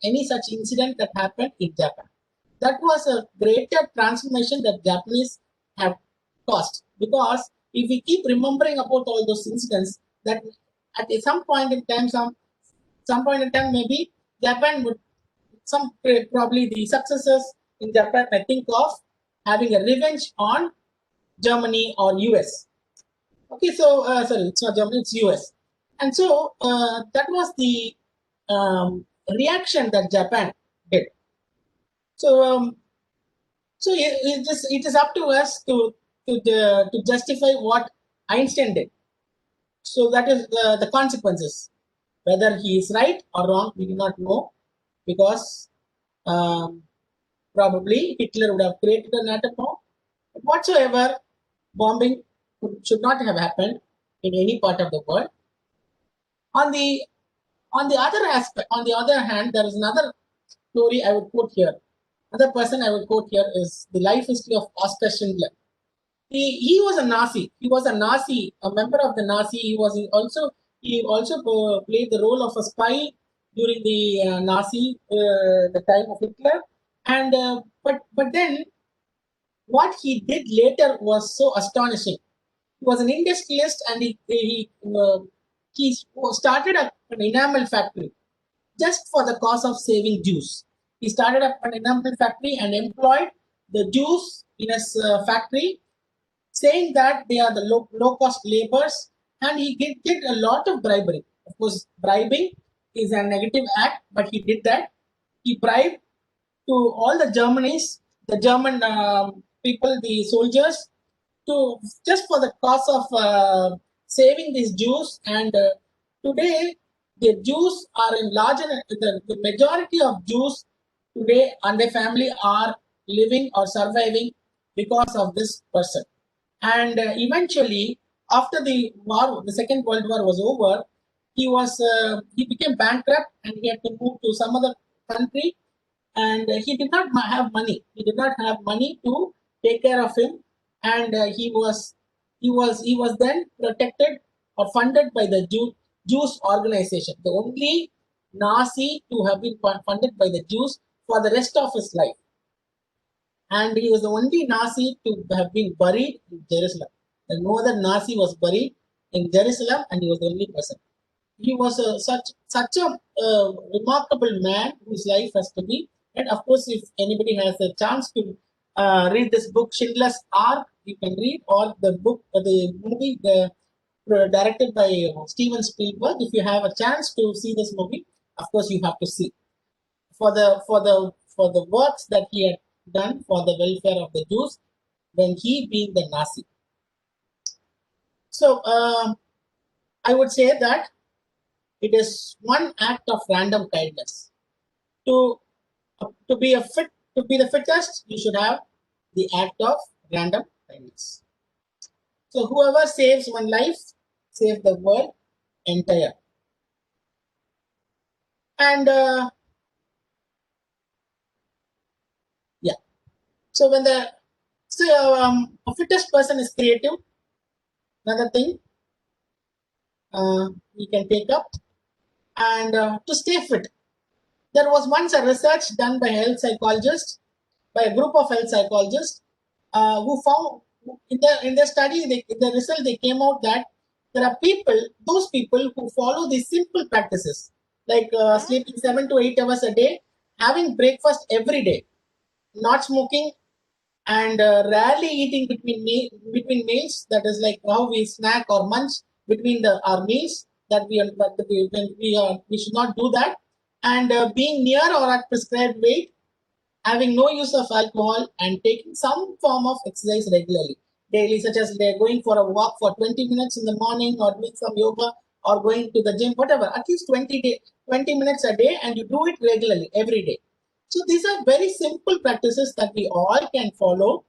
any such incident that happened in Japan. That was a greater transformation that Japanese have caused, because if we keep remembering about all those incidents, that at some point in time, some point in time, maybe Japan would probably the successors in Japan, I think of having a revenge on Germany or US. Okay, so sorry, it's not Germany, it's US. And so that was the reaction that Japan did. So it is up to us to justify what Einstein did. So that is the consequences. Whether he is right or wrong, we do not know, because probably Hitler would have created an atom bomb. Whatsoever, bombing should not have happened in any part of the world. On the other aspect, on the other hand, there is another story I would quote here. Another person I would quote here is the life history of Oskar Schindler. He was a Nazi. He was a Nazi, a member of the Nazi. He also played the role of a spy during the Nazi the time of Hitler. And but then what he did later was so astonishing. He was an industrialist, and he started an enamel factory just for the cause of saving Jews. He started up an enamel factory and employed the Jews in his factory, saying that they are the low cost laborers, and he did a lot of bribery. Of course, bribing is a negative act, but he did that. He bribed to all the German people, the soldiers, to just for the cause of saving these Jews. And today, the Jews are in larger. The majority of Jews today and their family are living or surviving because of this person. And eventually, after the war, the Second World War was over, he became bankrupt, and he had to move to some other country, and he did not have money. He did not have money to take care of him, and he was then protected or funded by the Jews organization, the only Nazi to have been funded by the Jews for the rest of his life. And he was the only Nazi to have been buried in Jerusalem. And no other Nazi was buried in Jerusalem, and he was the only person. He was such a remarkable man whose life has to be. And of course, if anybody has a chance to read this book, Schindler's Ark, you can read, or the movie directed by Steven Spielberg. If you have a chance to see this movie, of course you have to see for the works that he had done for the welfare of the Jews when he being the Nazi. So I would say that it is one act of random kindness. To be the fittest, you should have the act of random kindness. So whoever saves one life saves the world entire. And yeah, so when a fittest person is creative, another thing we can take up. And to stay fit, there was once a research done by a group of health psychologists who found in the study, the result, they came out that there are those people who follow these simple practices, like sleeping 7 to 8 hours a day, having breakfast every day, not smoking, and rarely eating between meals. That is like how we snack or munch between our meals. We should not do that. And being near or at prescribed weight, having no use of alcohol, and taking some form of exercise regularly, daily, such as they're going for a walk for 20 minutes in the morning, or doing some yoga, or going to the gym, whatever, at least 20 minutes a day, and you do it regularly every day. So these are very simple practices that we all can follow.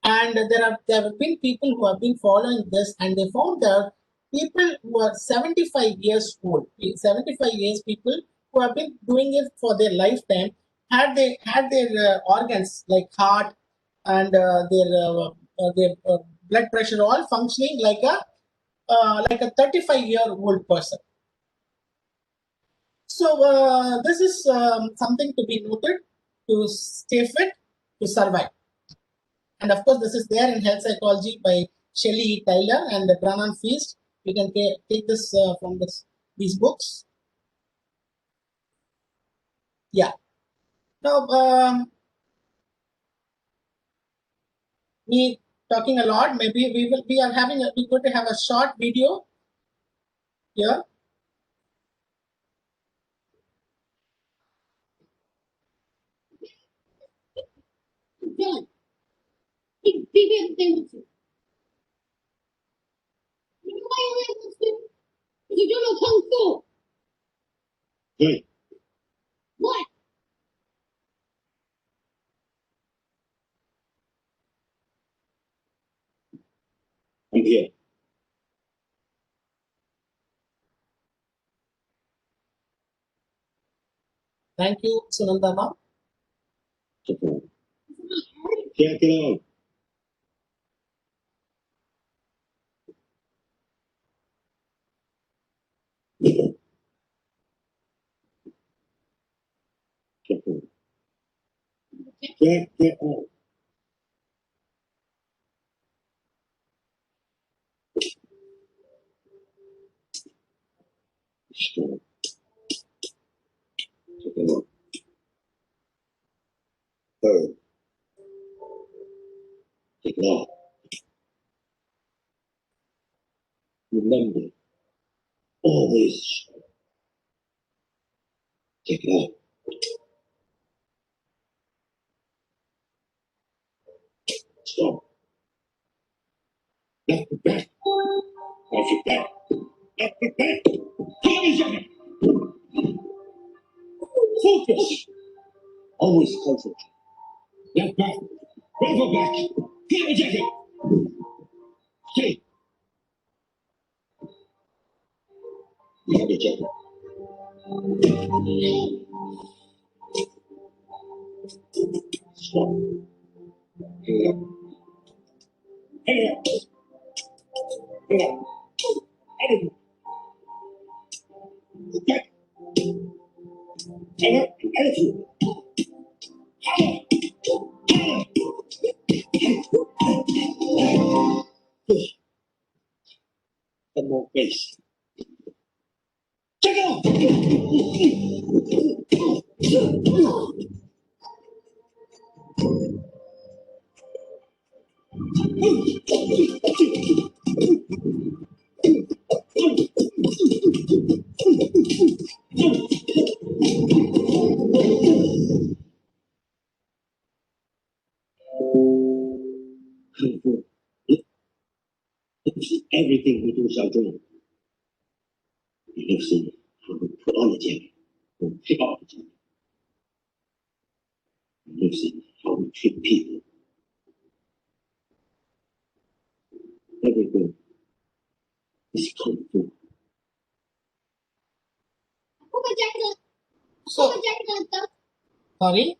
And there have been people who have been following this, and they found that people who are 75 years old, 75 years people who have been doing it for their lifetime, had their organs like heart and their blood pressure all functioning like a 35-year-old person. So this is something to be noted, to stay fit, to survive. And of course, this is there in Health Psychology by Shelley Tyler and Brannan Feast. You can take this from these books. Yeah. Now, me talking a lot. Maybe we're going to have a short video here. John, BB thing. You know why I like this thing? Because you don't know kung fu. Hey, What? I'm here. Thank you, Sunandama. Get on. Get on. Strong. Take it on. Third. Take it off. Remember, always take it off. Stop. Left the back. Off your back. Left the back. Come on, focus. Always concentrate. Left back. Right foot back. Get the jacket. Hey. You have your jacket. Stop. Hang up. Hang up. Hang up. Hang up. Back. Hang up. Attitude. Hang up. Hang up. One more face. Check it out. Everything we do shall do. We live in how we put on the jacket, we pick off the jacket. We live in how we treat people. Everything is kung fu. Put my jacket on. So, Put my jacket on, Doc. sorry.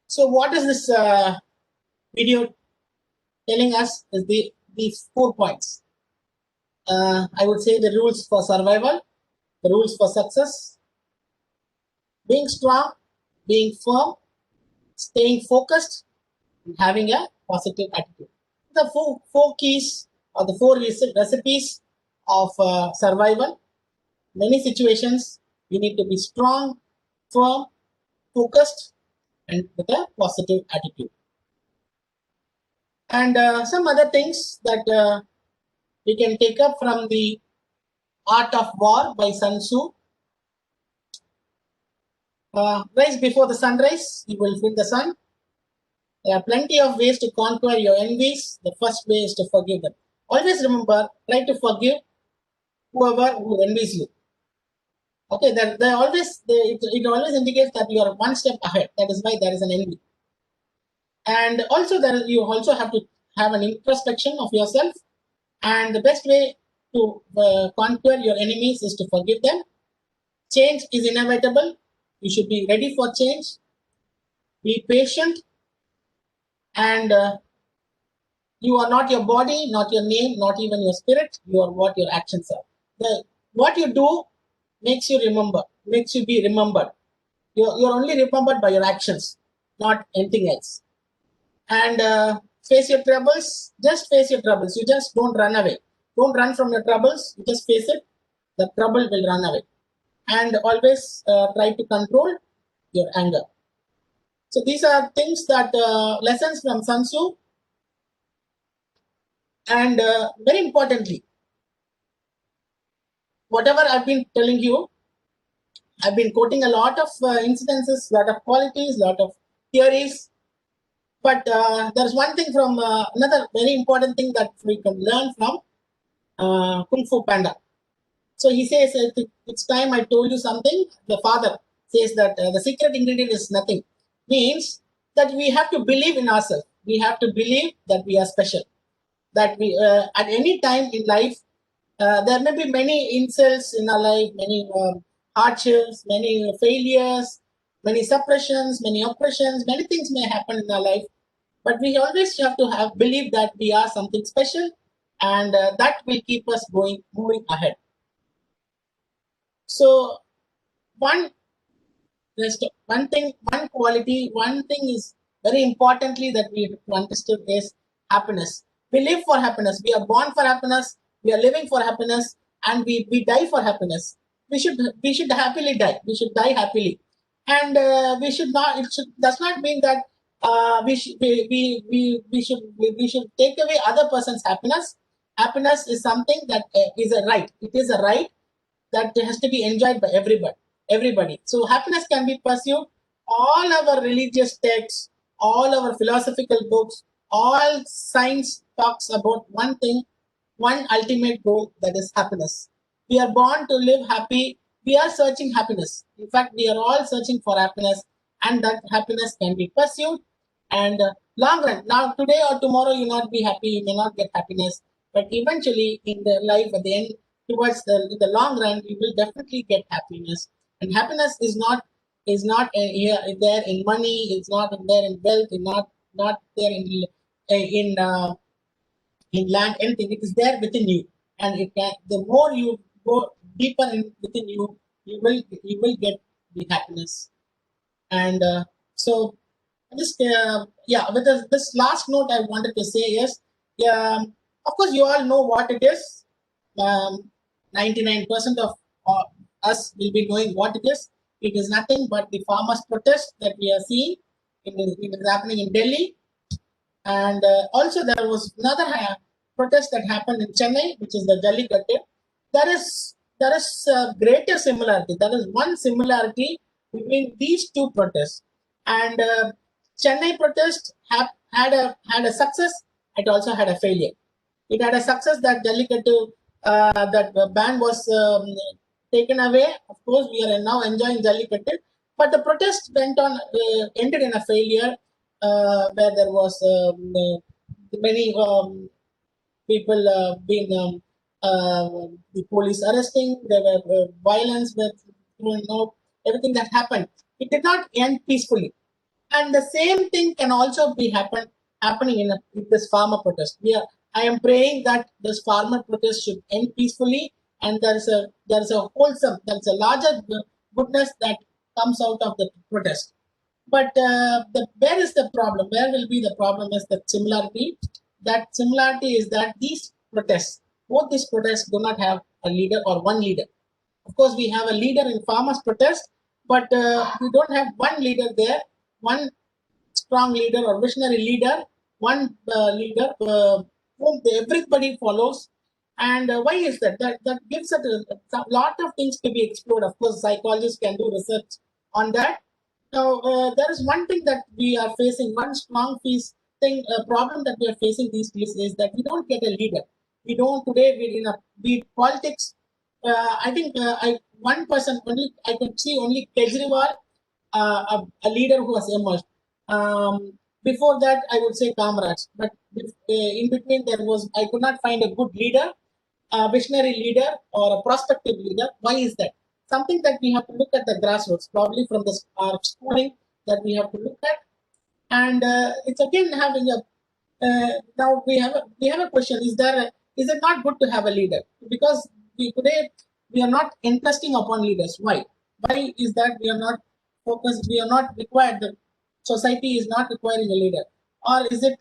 So what is this video telling us is these 4 points. I would say the rules for survival, the rules for success, being strong, being firm, staying focused, and having a positive attitude. The four keys or the 4 recipes of survival. Many situations you need to be strong, firm, focused, and with a positive attitude. And some other things that we can take up from the Art of War by Sun Tzu. Rise before the sunrise, you will feel the sun. There are plenty of ways to conquer your enemies. The first way is to forgive them. Always remember, try to forgive who envies you. Okay, it always indicates that you are one step ahead. That is why there is an envy. And also you also have to have an introspection of yourself, and the best way to conquer your enemies is to forgive them. Change is inevitable. You should be ready for change. Be patient, and you are not your body, not your name, not even your spirit. You are what your actions are. What you do makes you be remembered. You're only remembered by your actions, not anything else. And face your troubles. Just face your troubles. You just don't run away. Don't run from your troubles. You just face it. The trouble will run away. And always try to control your anger. So these are things that lessons from Sun Tzu. And very importantly, whatever I've been telling you, I've been quoting a lot of incidences, lot of qualities, lot of theories. But there's one thing from another very important thing that we can learn from Kung Fu Panda. So he says, it's time I told you something. The father says that the secret ingredient is nothing. Means that we have to believe in ourselves. We have to believe that we are special. That we, at any time in life, there may be many insults in our life, many hardships, many failures, many suppressions, many oppressions, many things may happen in our life. But we always have to believe that we are something special, and that will keep us moving ahead. So one quality, one thing is very importantly that we have to understand is happiness. We live for happiness. We are born for happiness. We are living for happiness, and we die for happiness. We should happily die. We should die happily, and we should not. Does not mean that we should take away other person's happiness. Happiness is something that is a right. It is a right that has to be enjoyed by everybody. So happiness can be pursued. All our religious texts, all our philosophical books, all science talks about one thing, one ultimate goal, that is happiness. We are born to live happy. We are searching happiness. In fact, we are all searching for happiness, and that happiness can be pursued. And long run, now today or tomorrow you not be happy, you may not get happiness, but eventually in the life at the end, towards the long run, you will definitely get happiness. And happiness is not here there in money. It's not there in wealth. It's not there in land. Anything. It is there within you, and it can. The more you go deeper within you, you will get the happiness. And so just with this last note I wanted to say is, of course you all know what it is. 99% of us will be knowing what it is. It is nothing but the farmers' protest that we are seeing. It is happening in Delhi. And also there was another protest that happened in Chennai, which is the Jallikattu. There is greater similarity. There is one similarity between these two protests. And Chennai protest had a success. It also had a failure. It had a success that Jallikattu, that ban was taken away. Of course, we are now enjoying Jallikattu, but the protest went on, ended in a failure, where there was many people being the police arresting. There were violence, everything that happened. It did not end peacefully, and the same thing can also be happening in this farmer protest. I am praying that this farmer protest should end peacefully, and there is a larger goodness that comes out of the protest. But where is the problem? Where will be the problem is the similarity. That similarity is that both these protests do not have a leader or one leader. Of course, we have a leader in farmers protest, but we don't have one leader there, one strong leader or visionary leader, one leader whom everybody follows. And why is that? That gives it a lot of things to be explored. Of course, psychologists can do research on that. Now, there is one thing that we are facing, one strong problem that we are facing these days is that we don't get a leader. We don't today, be politics. I think one person only, I can see only Kejriwal, a leader who has emerged. Before that, I would say comrades. But in between, I could not find a good leader, a visionary leader, or a prospective leader. Why is that? Something that we have to look at the grassroots, probably from our schooling, that we have to look at. And it's again having a now we have a question: is it not good to have a leader? Because today we are not interesting upon leaders. Why? Why is that we are not focused? We are not required. The society is not requiring a leader, or is it?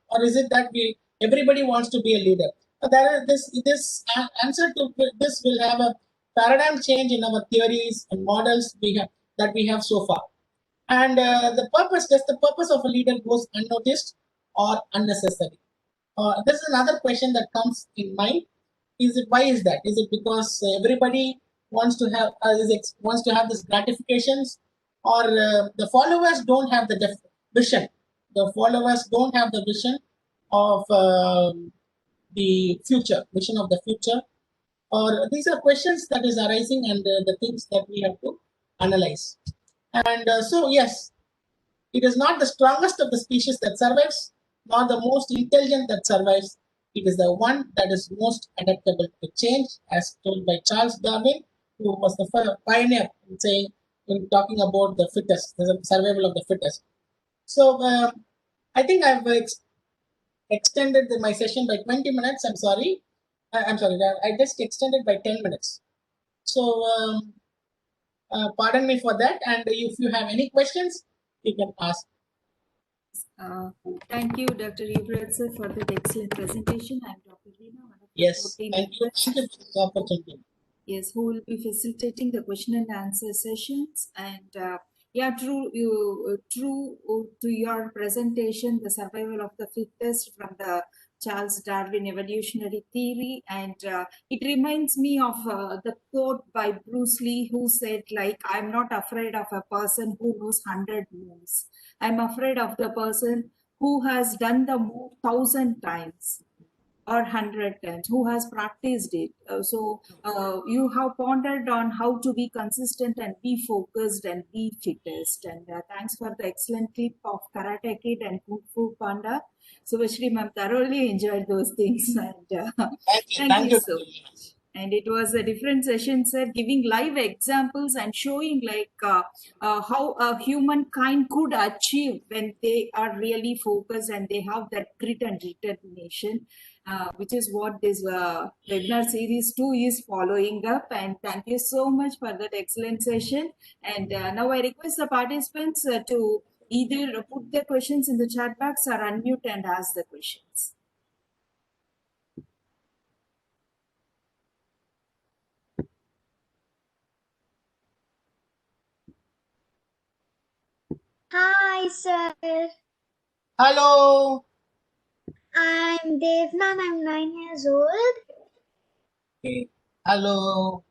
Or is it that everybody wants to be a leader? There is this answer to this will have a paradigm change in our theories and models we have so far. And the purpose of a leader goes unnoticed or unnecessary. This is another question that comes in mind. Why is that? Is it because everybody wants to have this gratifications, or the followers don't have the vision? The followers don't have the vision of the future, vision of the future. Or these are questions that is arising, and the things that we have to analyze. And so, yes, it is not the strongest of the species that survives, nor the most intelligent that survives. It is the one that is most adaptable to change, as told by Charles Darwin, who was the pioneer in talking about the fittest, the survival of the fittest. So, I think I've extended my session by 20 minutes. I'm sorry. I'm sorry. I just extended by 10 minutes. So, pardon me for that. And if you have any questions, you can ask. Thank you, Dr. Yuvraj sir, for that excellent presentation. I'm Dr. Reena, one of the Yes, 14 thank you. members. Thank you for this opportunity. Yes, who will be facilitating the question and answer sessions. And yeah, true to your presentation, the survival of the fittest from the Charles Darwin evolutionary theory. And it reminds me of the quote by Bruce Lee, who said, like, I'm not afraid of a person who knows 100 moves. I'm afraid of the person who has done the move 1,000 times or 100 times, who has practiced it. So you have pondered on how to be consistent and be focused and be fittest. And thanks for the excellent clip of Karate Kid and Kung Fu Panda. So Vashri ma'am thoroughly enjoyed those things. And thank you so much. And it was a different session, sir, giving live examples and showing like how humankind could achieve when they are really focused and they have that grit and determination. Which is what this webinar series 2 is following up. And thank you so much for that excellent session. And now I request the participants to either put their questions in the chat box or unmute and ask the questions. Hi, sir. Hello. I'm Devna. I'm 9 years old. Okay. Hello.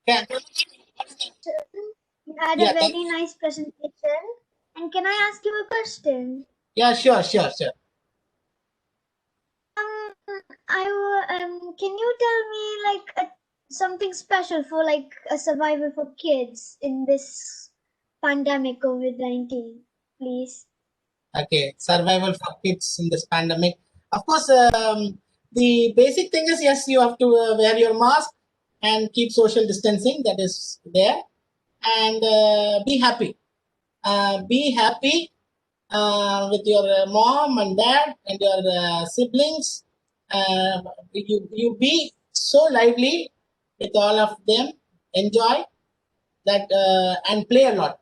Yeah. You had Yeah, a very nice presentation. And can I ask you a question? Yeah, sure. Can you tell me like something special for like a survival for kids in this pandemic COVID-19, please? Okay, survival for kids in this pandemic. Of course, the basic thing is, yes, you have to wear your mask and keep social distancing. That is there, and be happy. Be happy with your mom and dad and your siblings. You be so lively with all of them. Enjoy that and play a lot.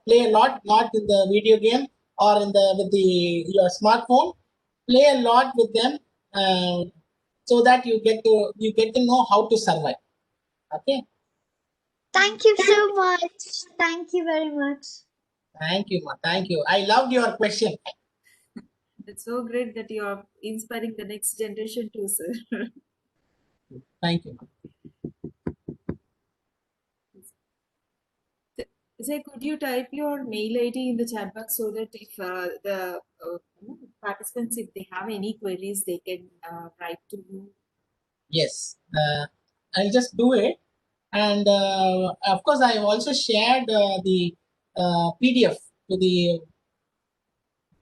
Not in the video game or with your smartphone. Play a lot with them, so that you get to know how to survive. Okay. Thank you so much. Thank you very much. Thank you, ma. Thank you. I loved your question. It's so great that you are inspiring the next generation too, sir. Thank you. Say, could you type your mail ID in the chat box so that if the participants, if they have any queries, they can write to you? Yes. I'll just do it. And of course, I have also shared the PDF to the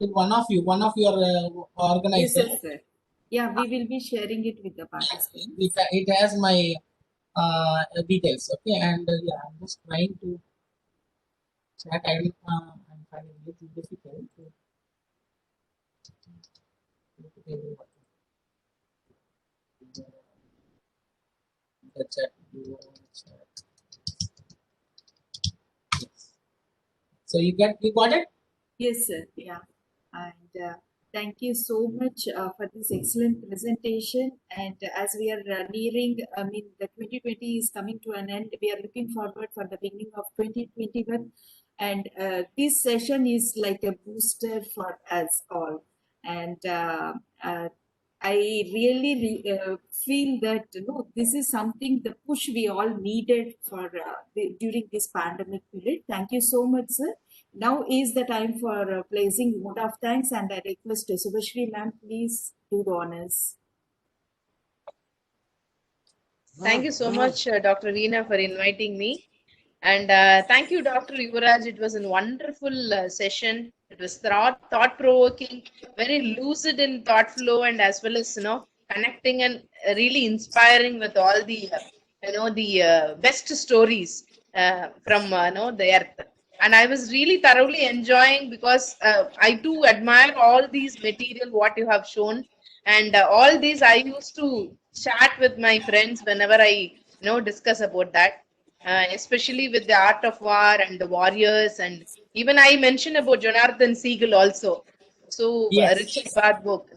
to one of your Yes, organizers. yes, sir. Yeah, we will be sharing it with the participants. It has my details. Okay, and yeah, I'm just trying to chat. I'm finding it a little difficult to the chat. Yes. So you got it? Yes, sir. Yeah. And thank you so much for this excellent presentation. And as we are nearing, I mean, the 2020 is coming to an end. We are looking forward for the beginning of 2021. And this session is like a booster for us all. And I really feel that this is something, the push we all needed for during this pandemic period. Thank you so much, sir. Now is the time for placing vote of thanks, and I request Subhashri ma'am, please do the honors. Thank you so much, Dr. Reena, for inviting me. And thank you, Dr. Yuvraj. It was a wonderful session. It was thought-provoking, very lucid in thought flow, and as well as connecting and really inspiring with all the the best stories from the earth. And I was really thoroughly enjoying, because I too admire all these material what you have shown, and all these I used to chat with my friends whenever I discuss about that. Especially with the art of war and the warriors, and even I mentioned about Jonathan Siegel also. So Yes. Richard Bard book,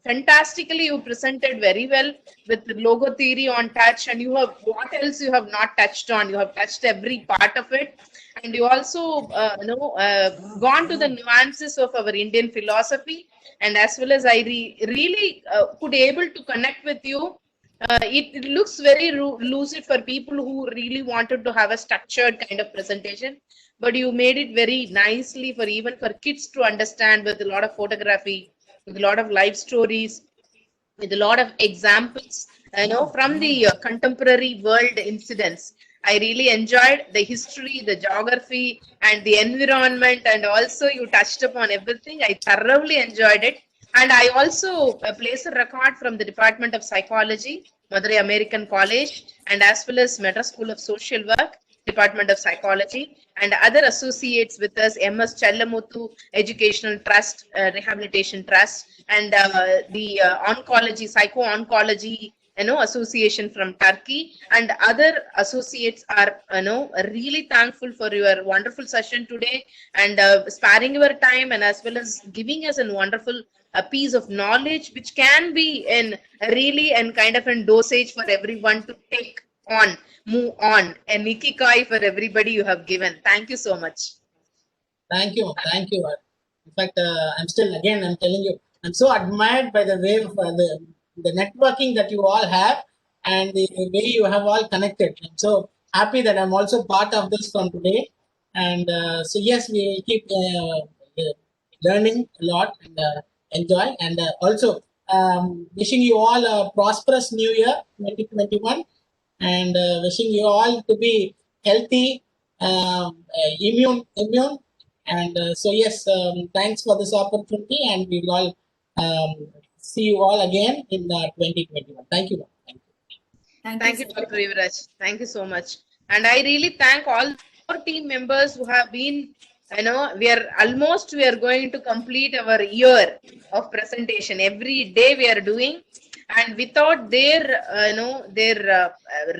fantastically you presented very well with the logo theory on touch, and you have, what else you have not touched on? You have touched every part of it, and you also gone to the nuances of our Indian philosophy, and as well as I really could able to connect with you. It looks very lucid for people who really wanted to have a structured kind of presentation, but you made it very nicely for even for kids to understand, with a lot of photography, with a lot of life stories, with a lot of examples, from the contemporary world incidents. I really enjoyed the history, the geography, and the environment, and also you touched upon everything. I thoroughly enjoyed it. And I also place a record from the Department of Psychology, Madurai American College, and as well as Madras School of Social Work, Department of Psychology, and other associates with us, MS Challamuthu Educational Trust, Rehabilitation Trust, and the Oncology, Psycho-Oncology, association from Turkey, and other associates are, really thankful for your wonderful session today, and sparing your time, and as well as giving us a wonderful a piece of knowledge, which can be in really and kind of a dosage for everyone to take on, move on, and Nikikai for everybody you have given. Thank you so much. Thank you. In fact, I'm telling you, I'm so admired by the way of the networking that you all have, and the way you have all connected. I'm so happy that I'm also part of this from today. And so yes, we keep learning a lot and enjoy. And also wishing you all a prosperous new year 2021, and wishing you all to be healthy, immune. And so yes, thanks for this opportunity, and we will all see you all again in 2021. Thank you. Thank you, Dr. Yuvraj. Thank you so much. And I really thank all our team members who have been, we are going to complete our year of presentation. Every day we are doing, and without their,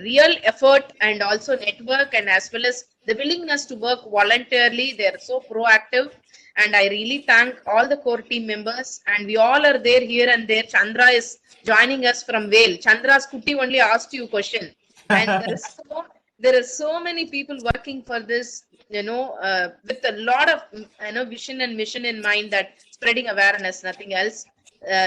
real effort, and also network, and as well as the willingness to work voluntarily, they are so proactive. And I really thank all the core team members, and we all are there here and there. Chandra is joining us from Vale. Chandra's Kuti only asked you a question, and there are so many people working for this, with a lot of vision and mission in mind, that spreading awareness, nothing else,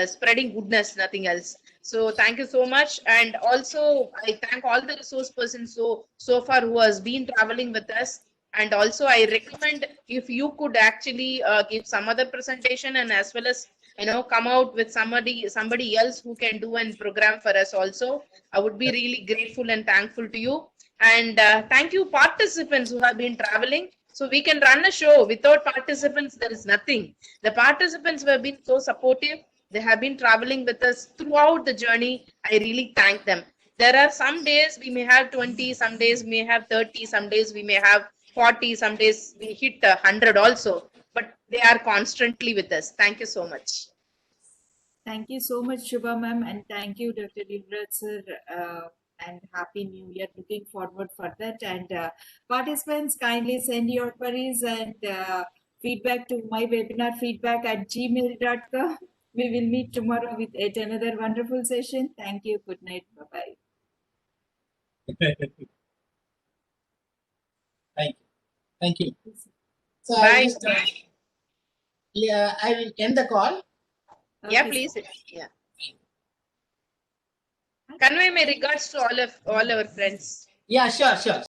spreading goodness, nothing else. So thank you so much. And also I thank all the resource persons so far who has been traveling with us. And also I recommend, if you could actually give some other presentation, and as well as come out with somebody else who can do a program for us also, I would be really grateful and thankful to you. And thank you participants who have been traveling. So we can run a show without participants. There is nothing. The participants have been so supportive. They have been traveling with us throughout the journey. I really thank them. There are some days we may have 20, some days we may have 30, some days we may have 40, some days we hit 100 also. But they are constantly with us. Thank you so much. Thank you so much, Shubha ma'am, and thank you, Dr. Yuvraj sir, and Happy New Year. Looking forward for that. And participants, kindly send your queries and feedback to my webinar feedback@gmail.com. We will meet tomorrow with yet another wonderful session. Thank you. Good night. Bye-bye. Thank you. So Bye. I will end the call. Yeah, Okay, please. Yeah. Convey my regards to all our friends. Yeah, sure.